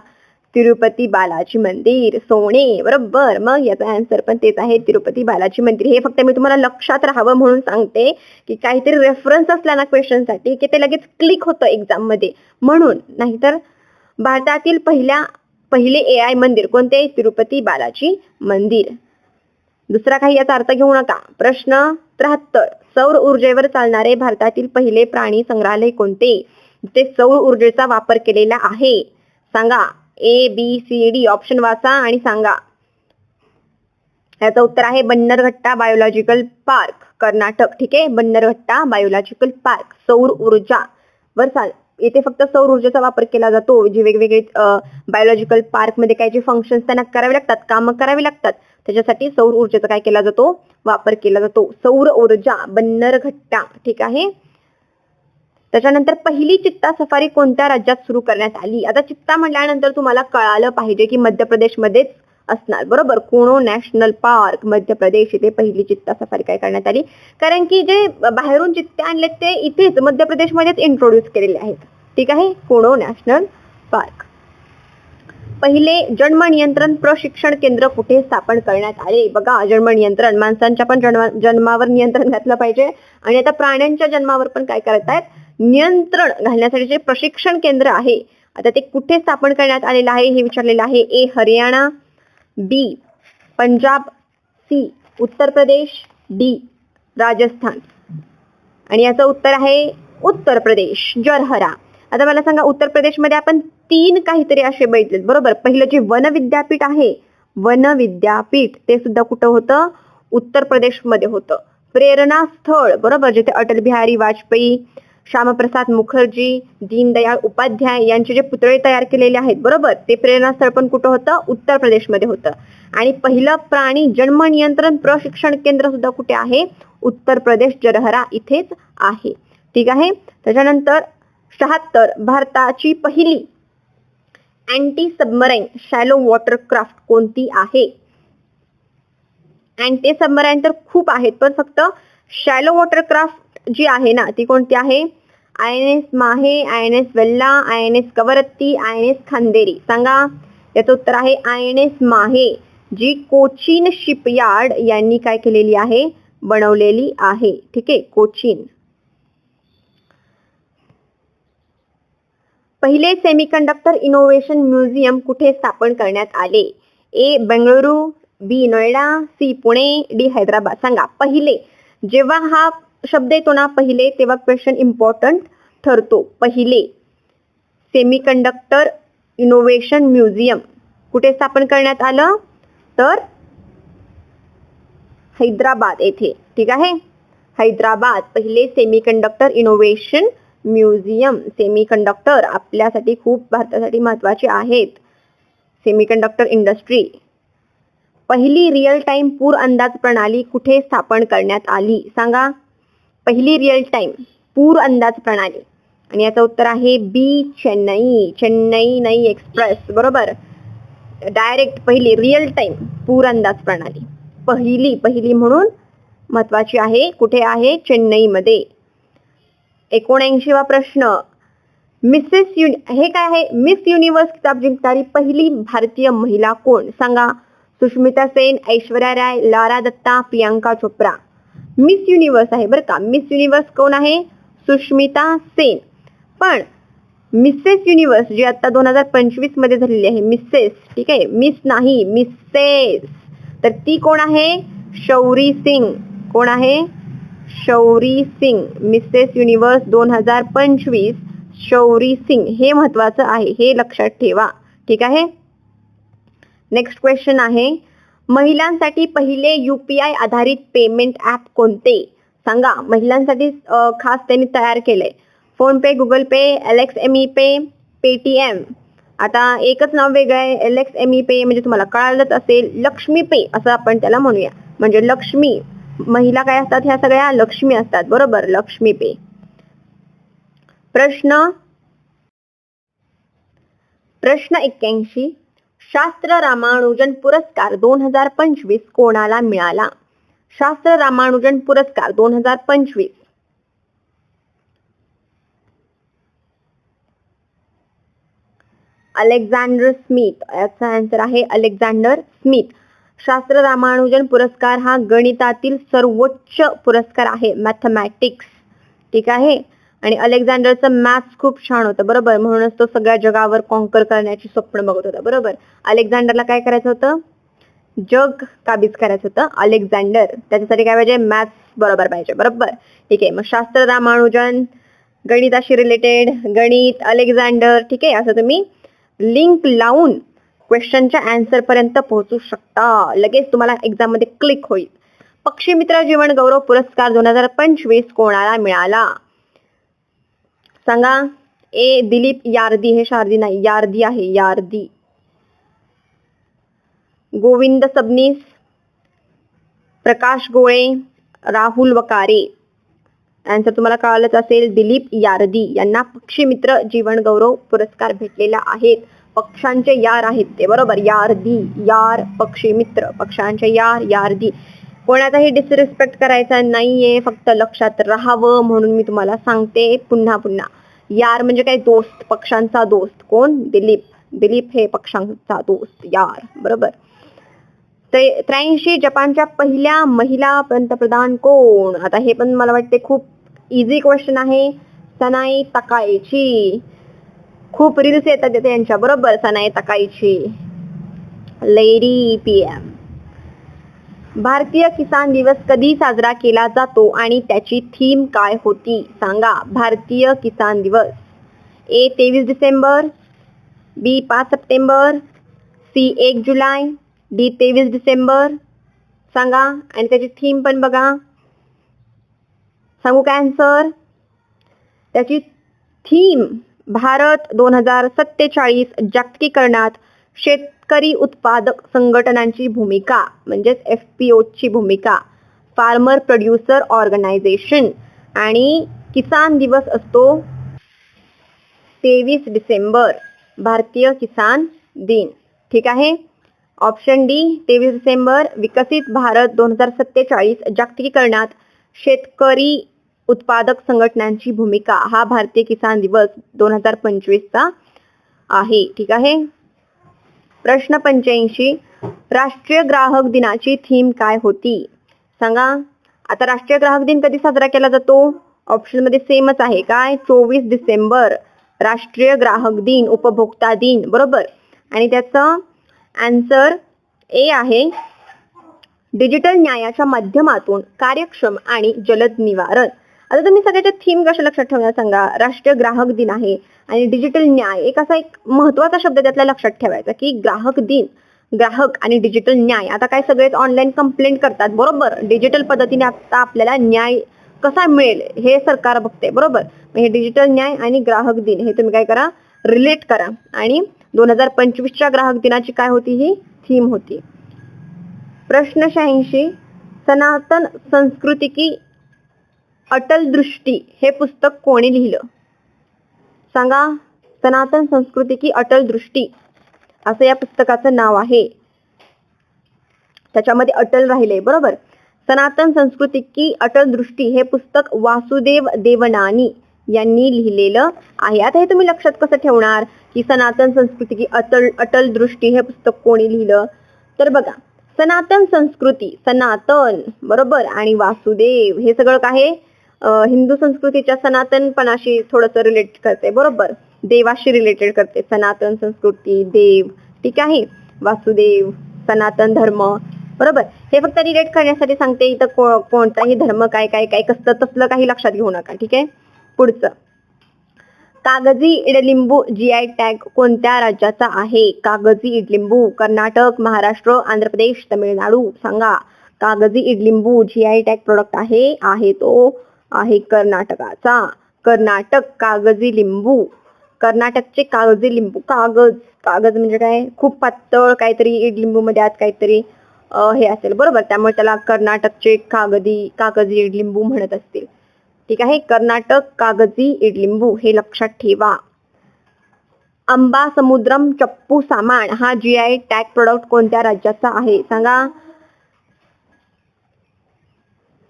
तिरुपती बालाजी मंदिर, सोने, बरोबर. मग याचा आन्सर पण तेच आहे, तिरुपती बालाजी मंदिर. हे फक्त मी तुम्हाला लक्षात राहावं म्हणून सांगते की काहीतरी रेफरन्स असला ना क्वेश्चनसाठी की ते लगेच क्लिक होतं एक्झाम मध्ये, म्हणून. नाहीतर भारतातील पहिले AI मंदिर कोणते? तिरुपती बालाजी मंदिर. दुसरा काही याचा अर्थ घेऊ नका. प्रश्न 73 सौर ऊर्जेवर चालणारे भारतातील पहिले प्राणी संग्रहालय कोणते? ते सौर ऊर्जेचा वापर केलेला आहे. सांगा. A, B, C, D option वाचा आणि सांगा. याचं उत्तर आहे बन्नरघट्टा बायोलॉजिकल पार्क, कर्नाटक. ठीक आहे. Bannerghatta biological park. सौर ऊर्जा वर इथे फक्त सौर ऊर्जेचा वापर केला जातो. जे वेगवेगळे बायोलॉजिकल पार्क मध्ये काय जे फंक्शन्स त्यांना करावे लागतात, कामं करावी लागतात, त्याच्यासाठी सौर ऊर्जेचा काय केला जातो? वापर केला जातो. सौर ऊर्जा, बन्नरघट्टा. ठीक आहे. त्याच्यानंतर पहिली चित्ता सफारी कोणत्या राज्यात सुरू करण्यात आली? आता चित्ता म्हटल्यानंतर तुम्हाला कळालं पाहिजे की मध्य प्रदेशमध्येच असणार, बरोबर. कुणो नॅशनल पार्क, मध्य प्रदेश, इथे पहिली चित्ता सफारी काय करण्यात आली? कारण की जे बाहेरून चित्ते आणलेत ते इथेच मध्य प्रदेशमध्येच इंट्रोड्यूस केलेले आहेत. ठीक आहे. कुणो नॅशनल पार्क. पहिले जन्म नियंत्रण प्रशिक्षण केंद्र कुठे स्थापन करण्यात आले? बघा, जन्म नियंत्रण, माणसांच्या पण जन्मावर नियंत्रण घातलं पाहिजे आणि आता प्राण्यांच्या जन्मावर पण काय करतायत? नियंत्रण घालण्यासाठी जे प्रशिक्षण केंद्र आहे आता ते कुठे स्थापन करण्यात आलेलं आहे हे विचारलेलं आहे. ए, हरियाणा, बी, पंजाब, सी, उत्तर प्रदेश, डी, राजस्थान. आणि याचं उत्तर आहे उत्तर प्रदेश, जरहरा. आता मला सांगा, उत्तर प्रदेशमध्ये आपण 3 काहीतरी असे बघितलेत, बरोबर. पहिलं जे वन विद्यापीठ आहे, वन विद्यापीठ, ते सुद्धा कुठं होतं? उत्तर प्रदेशमध्ये होतं. प्रेरणा स्थळ, बरोबर, जिथे अटल बिहारी वाजपेयी, श्यामप्रसाद मुखर्जी, दीनदयाळ उपाध्याय यांचे जे पुतळे तयार केलेले आहेत, बरोबर, ते प्रेरणा स्थळ पण कुठं होतं? उत्तर प्रदेशमध्ये होतं. आणि पहिलं प्राणी जन्म नियंत्रण प्रशिक्षण केंद्र सुद्धा कुठे आहे? उत्तर प्रदेश, जरहरा इथेच आहे. ठीक आहे. त्याच्यानंतर 76 भारताची पहिली अँटी सबमराईन शॅलो वॉटरक्राफ्ट कोणती आहे? अँटी सबमराईन तर खूप आहेत, पण फक्त शॅलो वॉटरक्राफ्ट जी आहे ना ती कोणती आहे? INS माहे, INS Velha, INS Kavaratti, INS Khanderi. सांगा. याचं उत्तर आहे INS माहे, जी कोचीन शिपयार्ड यांनी काय केलेली आहे, बनवलेली आहे. ठीक आहे, कोचीन. पहिले सेमीकंडक्टर इनोव्हेशन म्युझियम कुठे स्थापन करण्यात आले? A Bengaluru, B Noida, C Pune, D Hyderabad. सांगा पहिले. जेव्हा हा शब्द येतो ना पहिले, तेव्हा क्वेश्चन इम्पॉर्टंट ठरतो. पहिले सेमीकंडक्टर इनोव्हेशन म्युझियम कुठे स्थापन करण्यात आलं? तर हैदराबाद येथे. ठीक आहे, हैदराबाद पहिले सेमीकंडक्टर इनोव्हेशन म्युझियम. सेमीकंडक्टर आपल्यासाठी खूप भारतासाठी महत्त्वाचे आहेत. Semiconductor industry. पहिली रिअल टाइम पूर अंदाज प्रणाली कुठे स्थापन करण्यात आली? सांगा पहिली रिअल टाइम पूर अंदाज प्रणाली. आणि याचं उत्तर आहे B चेन्नई. चेन्नई नई एक्सप्रेस. बरोबर. डायरेक्ट पहिली रिअल टाइम पूर अंदाज प्रणाली पहिली म्हणून महत्वाची आहे. कुठे आहे? चेन्नईमध्ये. 79वा प्रश्न. हे काय आहे? मिस युनिव्हर्स किताब जिंकणारी पहिली भारतीय महिला कोण? सांगा. सुष्मिता सेन, ऐश्वर्या राय, लारा दत्ता, प्रियांका चोप्रा. मिस युनिव्हर्स आहे बरं का. मिस युनिव्हर्स कोण आहे? सुष्मिता सेन. पण मिसेस युनिव्हर्स जी आता 2025 मध्ये झालेली आहे, मिसेस. ठीक आहे, मिस नाही, मिसेस. तर ती कोण आहे? शौरी सिंग. कोण आहे? शौरी सिंग. Mrs Universe 2025 Shauri Singh. हे महत्वाचं आहे, हे लक्षात ठेवा. ठीक आहे. नेक्स्ट क्वेश्चन आहे, महिलांसाठी पहिले UPI आधारित पेमेंट ॲप कोणते? सांगा. महिलांसाठी खास त्यांनी तयार केलंय. फोन पे, गुगल पे, LXME पे, पेटीएम. आता एकच नाव वेगळं आहे. LXME पे म्हणजे तुम्हाला कळालंच असेल. लक्ष्मी पे असं आपण त्याला म्हणूया. म्हणजे लक्ष्मी, महिला काय असतात? ह्या सगळ्या लक्ष्मी असतात. बरोबर, लक्ष्मी पे. प्रश्न 81. शास्त्र रामानुजन पुरस्कार 2025 कोणाला मिळाला? शास्त्र रामानुजन पुरस्कार 2025. Alexander Smith. याचा आन्सर आहे अलेक्झांडर स्मिथ. शास्त्र रामानुजन पुरस्कार हा गणितातील सर्वोच्च पुरस्कार आहे, मॅथमॅटिक्स. ठीक आहे. आणि अलेक्झांडरचं मॅथ्स खूप छान होतं. बरोबर, म्हणूनच तो सगळ्या जगावर कॉन्कर करण्याची स्वप्न बघत होता. बरोबर. अलेक्झांडरला काय करायचं होतं? जग काबीज करायचं होतं. अलेक्झांडर त्याच्यासाठी काय पाहिजे? मॅथ्स बरोबर पाहिजे. बरोबर. ठीक आहे. मग शास्त्र रामानुजन, गणिताशी रिलेटेड, गणित, अलेक्झांडर. ठीक आहे, असं तुम्ही लिंक लावून क्वेश्चनच्या आन्सर पर्यंत पोहोचू शकता. लगेच तुम्हाला एक्झाम मध्ये क्लिक होईल. पक्षी मित्र जीवन गौरव पुरस्कार 2025 कोणाला मिळाला? सांगा. A दिलीप यार्दी. हे शारदी नाही, यार्दी आहे, यार्दी. गोविंद सबनीस, प्रकाश गोळे, राहुल वकारे. आन्सर तुम्हाला कळालंच असेल. दिलीप यार्दी यांना पक्षी मित्र जीवन गौरव पुरस्कार भेटलेला आहे. पक्षांचे यार आहेत ते. बरोबर. यार्दी, यार, पक्षी मित्र, पक्षांचे यार, यार्दी. कोणाचाही डिसरिस्पेक्ट करायचा नाहीये, फक्त लक्षात राहावं म्हणून मी तुम्हाला सांगते पुन्हा पुन्हा. यार म्हणजे काय? दोस्त, पक्षांचा दोस्त. कोण? दिलीप. दिलीप हे पक्षांचा दोस्त, यार. बरोबर. 83 जपानच्या पहिल्या महिला पंतप्रधान कोण? आता हे पण मला वाटते खूप इझी क्वेश्चन आहे. सनाई तकाईची. खूप रील्स येतात तिथे यांच्या. बरोबर, सनाई तकाईची, लेडी PM. भारतीय किसान दिवस कधी साजरा केला जातो आणि त्याची थीम काय होती? सांगा. भारतीय किसान दिवस. A 23 December, B 5 September, C 1 July, D 23 December. सांगा. आणि त्याची थीम पण बघा. सांगू काय आन्सर? त्याची थीम भारत 2047 जागतिकीकरणात शेतकरी उत्पादक संघटनांची भूमिका, म्हणजेच FPOची भूमिका, फार्मर प्रोड्युसर ऑर्गनायझेशन. आणि किसान दिवस असतो 23 डिसेंबर, भारतीय किसान दिन. ठीक आहे. Option D 23 December. विकसित भारत 2047 जागतिकीकरणात शेतकरी उत्पादक संघटनांची भूमिका हा भारतीय किसान दिवस 2025 चा आहे. ठीक आहे. प्रश्न 85, राष्ट्रीय ग्राहक दिनाची थीम काय होती? सांगा. आता राष्ट्रीय ग्राहक दिन कधी साजरा केला जातो? ऑप्शन मध्ये सेमच आहे. काय? 24 डिसेंबर राष्ट्रीय ग्राहक दिन, उपभोक्ता दिन. बरोबर. आणि त्याचं आन्सर ए आहे. डिजिटल न्यायाच्या माध्यमातून कार्यक्षम आणि जलद निवारण. आता तुम्ही सगळ्याच्या थीम कशा लक्षात ठेवणार सांगा. राष्ट्रीय ग्राहक दिन आहे आणि डिजिटल न्याय एक असा एक महत्वाचा शब्द त्यातला लक्षात ठेवायचा की ग्राहक दिन, ग्राहक आणि डिजिटल न्याय. आता काय सगळेच ऑनलाईन कंप्लेंट करतात. बरोबर. डिजिटल पद्धतीने आता आपल्याला न्याय कसा मिळेल हे सरकार बघते. बरोबर. हे डिजिटल न्याय आणि ग्राहक दिन हे तुम्ही काय करा, रिलेट करा. आणि 2025च्या ग्राहक दिनाची काय होती? ही थीम होती. प्रश्न 86, सनातन संस्कृती की अटल दृष्टी हे पुस्तक कोणी लिहिलं? सांगा. सनातन संस्कृती की अटल दृष्टी असं या पुस्तकाचं नाव आहे. त्याच्यामध्ये अटल राहिले. बरोबर. सनातन संस्कृती की अटल दृष्टी हे पुस्तक वासुदेव देवनानी यांनी लिहिलेलं आहे. आता हे तुम्ही लक्षात कसं ठेवणार की सनातन संस्कृती की अटल दृष्टी हे पुस्तक कोणी लिहिलं? तर बघा, सनातन संस्कृती, सनातन बरोबर आणि वासुदेव हे सगळं काय हिंदू संस्कृतीच्या सनातनपणाशी थोडंसं रिलेट करते. बरोबर. देवाशी रिलेटेड करते. सनातन संस्कृती, देव. ठीक आहे. वासुदेव, सनातन धर्म. बरोबर. हे फक्त रिलेट करण्यासाठी सांगते. इथं कोणताही धर्म काय काय काय कसं तसलं काही लक्षात घेऊ नका. ठीक आहे. पुढचं, कागजी इडलिंबू जीआय टॅग कोणत्या राज्याचा आहे? कागजी इडलिंबू कर्नाटक, महाराष्ट्र, आंध्र प्रदेश, तमिळनाडू. सांगा. कागजी इडलिंबू जीआय टॅग प्रोडक्ट आहे तो आहे कर्नाटकाचा. कर्नाटक कागजी लिंबू. कर्नाटकचे कागजी लिंबू. कागज म्हणजे काय? खूप पातळ काहीतरी इडलिंबू मध्ये आत काहीतरी हे असेल. बरोबर. त्यामुळे त्याला कर्नाटकचे कागजी इडलिंबू म्हणत असतील. ठीक आहे. कर्नाटक कागजी इडलिंबू हे लक्षात ठेवा. आंबा समुद्रम चप्पू सामान हा जीआय टॅग प्रोडक्ट कोणत्या राज्याचा आहे? सांगा.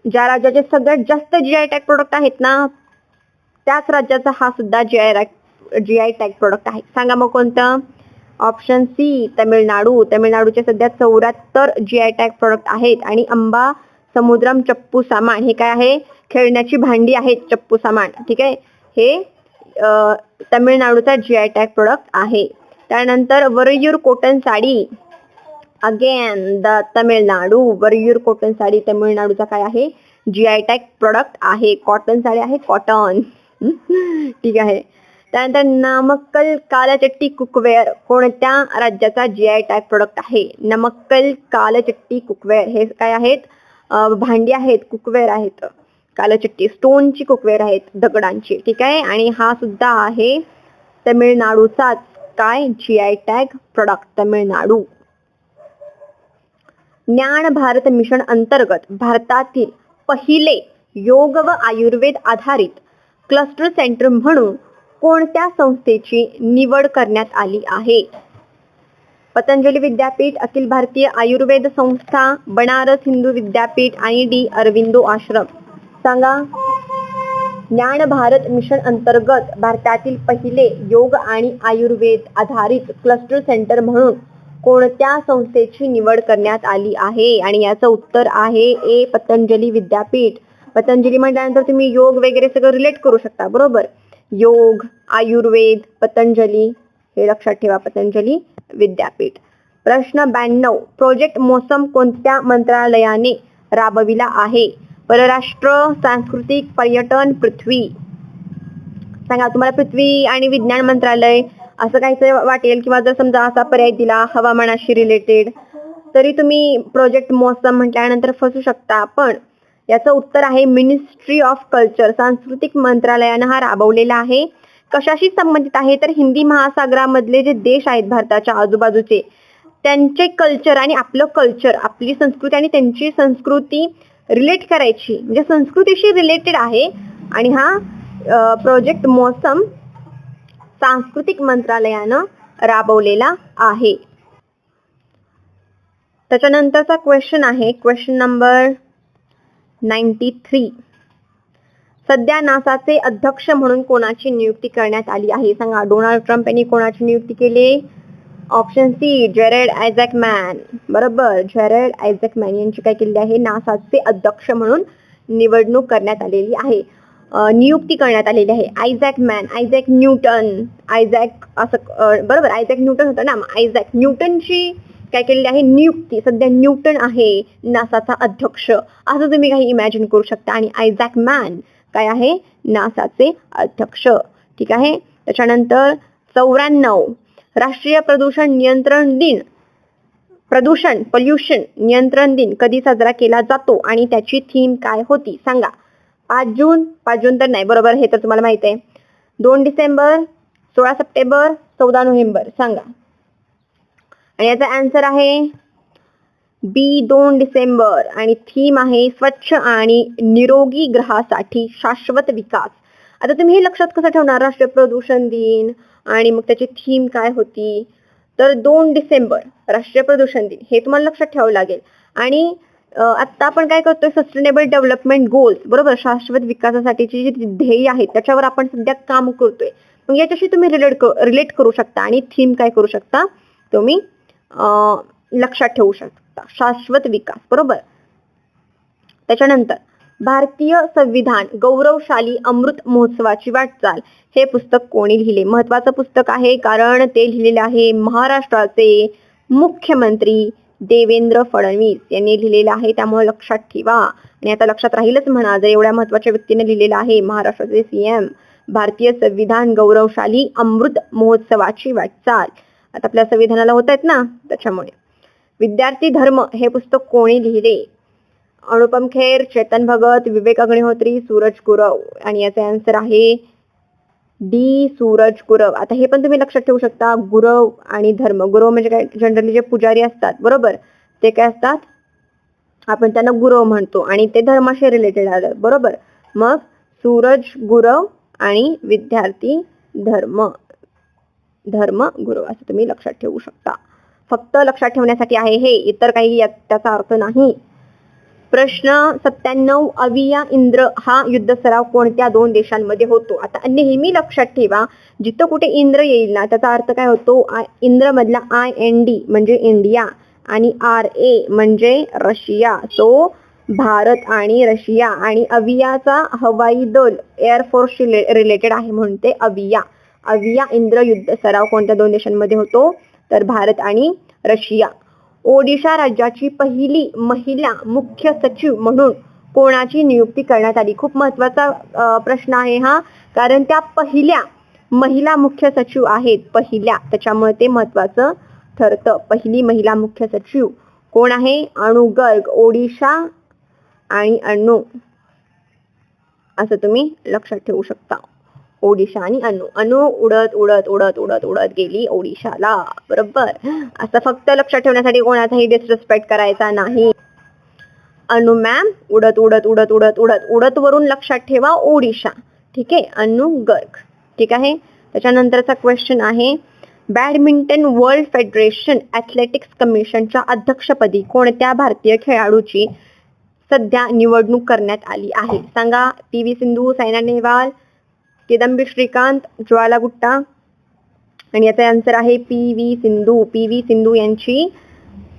ज्या राज्याचे सगळ्यात जास्त जीआय टॅग प्रोडक्ट आहेत ना त्याच राज्याचा हा सुद्धा जीआय टॅग प्रोडक्ट आहे. सांगा मग कोणतं? Option C Tamil Nadu. तमिळनाडूचे सध्या 74 जीआय टॅग प्रोडक्ट आहेत. आणि आंबा समुद्रम चप्पू सामान हे काय आहे? खेळण्याची भांडी आहेत. चप्पू सामान. ठीक आहे. हे तमिळनाडूचा जीआय टॅग प्रोडक्ट आहे. त्यानंतर वरयूर cotton sari, again the Tamil Nadu. वरयूर cotton sari तमिळनाडूचा काय आहे? जीआय टॅग प्रोडक्ट आहे. कॉटन साडी आहे. कॉटन. ठीक आहे. त्यानंतर नमक्कल कालचट्टी कुकवेअर कोणत्या राज्याचा जीआय टॅग प्रोडक्ट आहे? नमक्कल कालचट्टी कुकवेअर हे काय आहेत? भांडी आहेत. कुकवेअर आहेत. कालचट्टी स्टोनची कुकवेअर आहेत, दगडांची. ठीक आहे. आणि हा सुद्धा आहे तमिळनाडूचाच काय जीआय टॅग प्रोडक्ट. तमिळनाडू. ज्ञान भारत मिशन अंतर्गत भारतातील पहिले योग व आयुर्वेद आधारित क्लस्टर सेंटर म्हणून कोणत्या संस्थेची निवड करण्यात आली आहे? पतंजली विद्यापीठ, अखिल भारतीय आयुर्वेद संस्था, बनारस हिंदू विद्यापीठ आणि डी अरविंदो आश्रम. सांगा. ज्ञान भारत मिशन अंतर्गत भारतातील पहिले योग आणि आयुर्वेद आधारित क्लस्टर सेंटर म्हणून कोणत्या संस्थेची निवड करण्यात आली आहे? आणि याचं उत्तर आहे ए पतंजली विद्यापीठ. पतंजली म्हटल्यानंतर तुम्ही योग वगैरे सगळं रिलेट करू शकता. बरोबर. योग, आयुर्वेद, पतंजली हे लक्षात ठेवा. पतंजली विद्यापीठ. प्रश्न 92, प्रोजेक्ट मोसम कोणत्या मंत्रालयाने राबविला आहे? परराष्ट्र, सांस्कृतिक, पर्यटन, पृथ्वी. सांगा. तुम्हाला पृथ्वी आणि विज्ञान मंत्रालय असं काहीतरी वाटेल किंवा जर समजा असा पर्याय दिला हवामानाशी रिलेटेड तरी तुम्ही प्रोजेक्ट मोसम म्हटल्यानंतर फसू शकता. पण याचं उत्तर आहे मिनिस्ट्री ऑफ कल्चर. सांस्कृतिक मंत्रालयानं हा राबवलेला आहे. कशाशी संबंधित आहे? तर हिंदी महासागरामधले जे देश आहेत भारताच्या आजूबाजूचे त्यांचे कल्चर आणि आपलं कल्चर, आपली संस्कृती आणि त्यांची संस्कृती रिलेट करायची, म्हणजे संस्कृतीशी रिलेटेड आहे. आणि हा प्रोजेक्ट मोसम सांस्कृतिक मंत्रालयानं राबवलेला आहे. त्याच्यानंतरचा क्वेश्चन आहे क्वेश्चन नंबर 93. सध्या नासाचे अध्यक्ष म्हणून कोणाची नियुक्ती करण्यात आली आहे? सांगा. डोनाल्ड ट्रम्प यांनी कोणाची नियुक्ती केली? Option C Jared Isaacman. बरोबर, जेरेड आयझॅकमॅन यांची काय केलेली आहे, नासाचे अध्यक्ष म्हणून निवडणूक करण्यात आलेली आहे, नियुक्ती करण्यात आलेली आहे. आयझॅक न्यूटन, आयझॅक असं बरोबर, आयझॅक न्यूटन होतं ना, आयझॅक न्यूटनची काय केलेली आहे, नियुक्ती. सध्या न्यूटन आहे नासाचा अध्यक्ष, असं तुम्ही काही इमॅजिन करू शकता. आणि आयझॅकमॅन काय आहे, नासाचे अध्यक्ष. ठीक आहे. त्याच्यानंतर 94 राष्ट्रीय प्रदूषण नियंत्रण दिन, पोल्युशन नियंत्रण दिन कधी साजरा केला जातो आणि त्याची थीम काय होती सांगा. 5 जून तर नाही, बरोबर, हे तर तुम्हाला माहित आहे. 2 डिसेंबर, 16 सप्टेंबर, 14 नोव्हेंबर सांगा. आणि याचा आन्सर आहे बी 2 डिसेंबर. आणि थीम आहे स्वच्छ आणि निरोगी ग्रहासाठी शाश्वत विकास. आता तुम्ही हे लक्षात कसं ठेवणार, राष्ट्रीय प्रदूषण दिन आणि मग त्याची थीम काय होती, तर 2 डिसेंबर राष्ट्रीय प्रदूषण दिन हे तुम्हाला लक्षात ठेवावं लागेल. आणि आता आपण काय करतोय, सस्टेनेबल डेव्हलपमेंट गोल्स, बरोबर, शाश्वत विकासासाठीची जी ध्येय आहेत त्याच्यावर आपण सध्या काम करतोय. मग याच्याशी तुम्ही रिलेट करू शकता आणि थीम काय करू शकता तुम्ही लक्षात ठेवू शकता, शाश्वत विकास. बरोबर. त्याच्यानंतर भारतीय संविधान गौरवशाली अमृत महोत्सवाची वाटचाल हे पुस्तक कोणी लिहिले. महत्वाचं पुस्तक आहे, कारण ते लिहिलेले आहे महाराष्ट्राचे मुख्यमंत्री देवेंद्र फडणवीस यांनी लिहिलेलं आहे, त्यामुळे लक्षात ठेवा. आणि आता लक्षात राहीलच म्हणा, जर एवढ्या महत्वाच्या व्यक्तीने लिहिलेलं आहे, महाराष्ट्राचे सीएम, भारतीय संविधान गौरवशाली अमृत महोत्सवाची वाटचाल. आता आपल्या संविधानाला होत आहेत ना, त्याच्यामुळे. विद्यार्थी धर्म हे पुस्तक कोणी लिहिले. अनुपम खेर, चेतन भगत, विवेक अग्निहोत्री, सूरज गुरव. आणि याचे आन्सर आहे डी सूरज गुरव. आता हे पण तुम्ही लक्षात ठेवू शकता, गुरव आणि धर्म. गुरव म्हणजे काय, जनरली जे पुजारी असतात, बरोबर, ते काय असतात, आपण त्यांना गुरव म्हणतो आणि ते धर्माशी रिलेटेड आलं, बरोबर. मग सूरज गुरव आणि विद्यार्थी धर्म गुरव असं तुम्ही लक्षात ठेवू शकता. फक्त लक्षात ठेवण्यासाठी आहे हे, इतर काही त्याचा अर्थ नाही. प्रश्न 97 अविया इंद्र हा युद्ध सराव कोणत्या 2 देशांमध्ये होतो. आता नेहमी लक्षात ठेवा, जिथं कुठे इंद्र येईल ना त्याचा अर्थ काय होतो, इंद्र मधला IND म्हणजे इंडिया आणि RA म्हणजे रशिया. सो भारत आणि रशिया. आणि अवियाचा हवाई दल, एअरफोर्स रिलेटेड आहे म्हणून ते अविया इंद्र युद्ध सराव कोणत्या 2 देशांमध्ये होतो, तर भारत आणि रशिया. ओडिशा राज्याची पहिली महिला मुख्य सचिव म्हणून कोणाची नियुक्ती करण्यात आली. खूप महत्वाचा प्रश्न आहे हा, कारण त्या पहिल्या महिला मुख्य सचिव आहेत, पहिल्या, त्याच्यामुळे ते महत्वाचं ठरतं. पहिली महिला मुख्य सचिव कोण आहे, अनु गर्ग. ओडिशा आणि असं तुम्ही लक्षात ठेवू शकता. ओडिशा आणि अनु उडत गेली ओडिशाला, बरोबर. असं फक्त लक्षात ठेवण्यासाठी कोणाचाही डिसरिस्पेक्ट करायचा नाही. अनु मॅम उडत वरून लक्षात ठेवा ओडिशा. ठीक आहे, अनु गर्ग. ठीक आहे. त्याच्यानंतरचा क्वेश्चन आहे, बॅडमिंटन वर्ल्ड फेडरेशन ॲथलेटिक्स कमिशनच्या अध्यक्षपदी कोणत्या भारतीय खेळाडूची सध्या निवडणूक करण्यात आली आहे सांगा. PV सिंधू, सायना नेहवाल, किदंबी श्रीकांत, ज्वाला गुट्टा. आणि याचा आन्सर आहे PV सिंधू यांची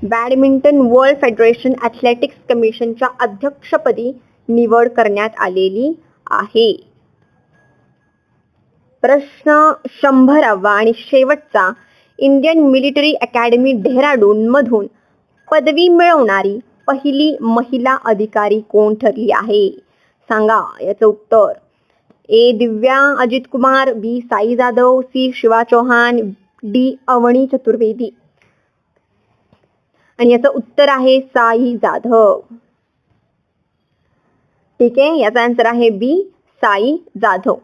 बॅडमिंटन वर्ल्ड फेडरेशन ॲथलेटिक्स कमिशनच्या अध्यक्षपदी निवड करण्यात आलेली आहे. प्रश्न 100वा आणि शेवटचा, इंडियन मिलिटरी अकॅडमी डेहराडून मधून पदवी मिळवणारी पहिली महिला अधिकारी कोण ठरली आहे सांगा. याचं उत्तर A Divya Ajit Kumar, B Sai Jadhav, C Shiva Chauhan, D Avni Chaturvedi. आणि याचं उत्तर आहे साई जाधव. ठीक आहे, याचा आन्सर आहे B साई जाधव.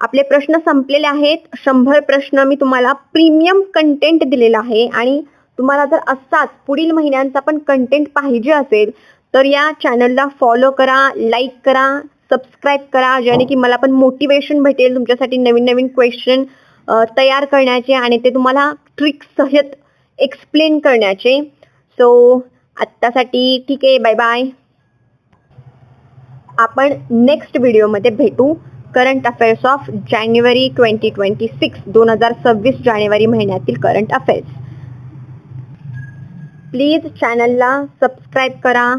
आपले प्रश्न संपलेले आहेत. 100 प्रश्न मी तुम्हाला प्रीमियम कंटेंट दिलेला आहे. आणि तुम्हाला जर असाच पुढील महिन्यांचा पण कंटेंट पाहिजे असेल तर या चॅनलला फॉलो करा, लाईक करा, सबस्क्राईब करा, ज्याने की मला पण मोटिवेशन भेटेल तुमच्यासाठी नवीन क्वेश्चन तयार करण्याचे आणि ते तुम्हाला ट्रिक सहित एक्सप्लेन करण्याचे. सो आत्तासाठी ठीक आहे, बाय बाय. आपण नेक्स्ट व्हिडिओमध्ये भेटू. करंट अफेअर्स ऑफ जानेवारी 2026, 2026 जानेवारी महिन्यातील करंट अफेअर्स. प्लीज चॅनलला सबस्क्राईब करा.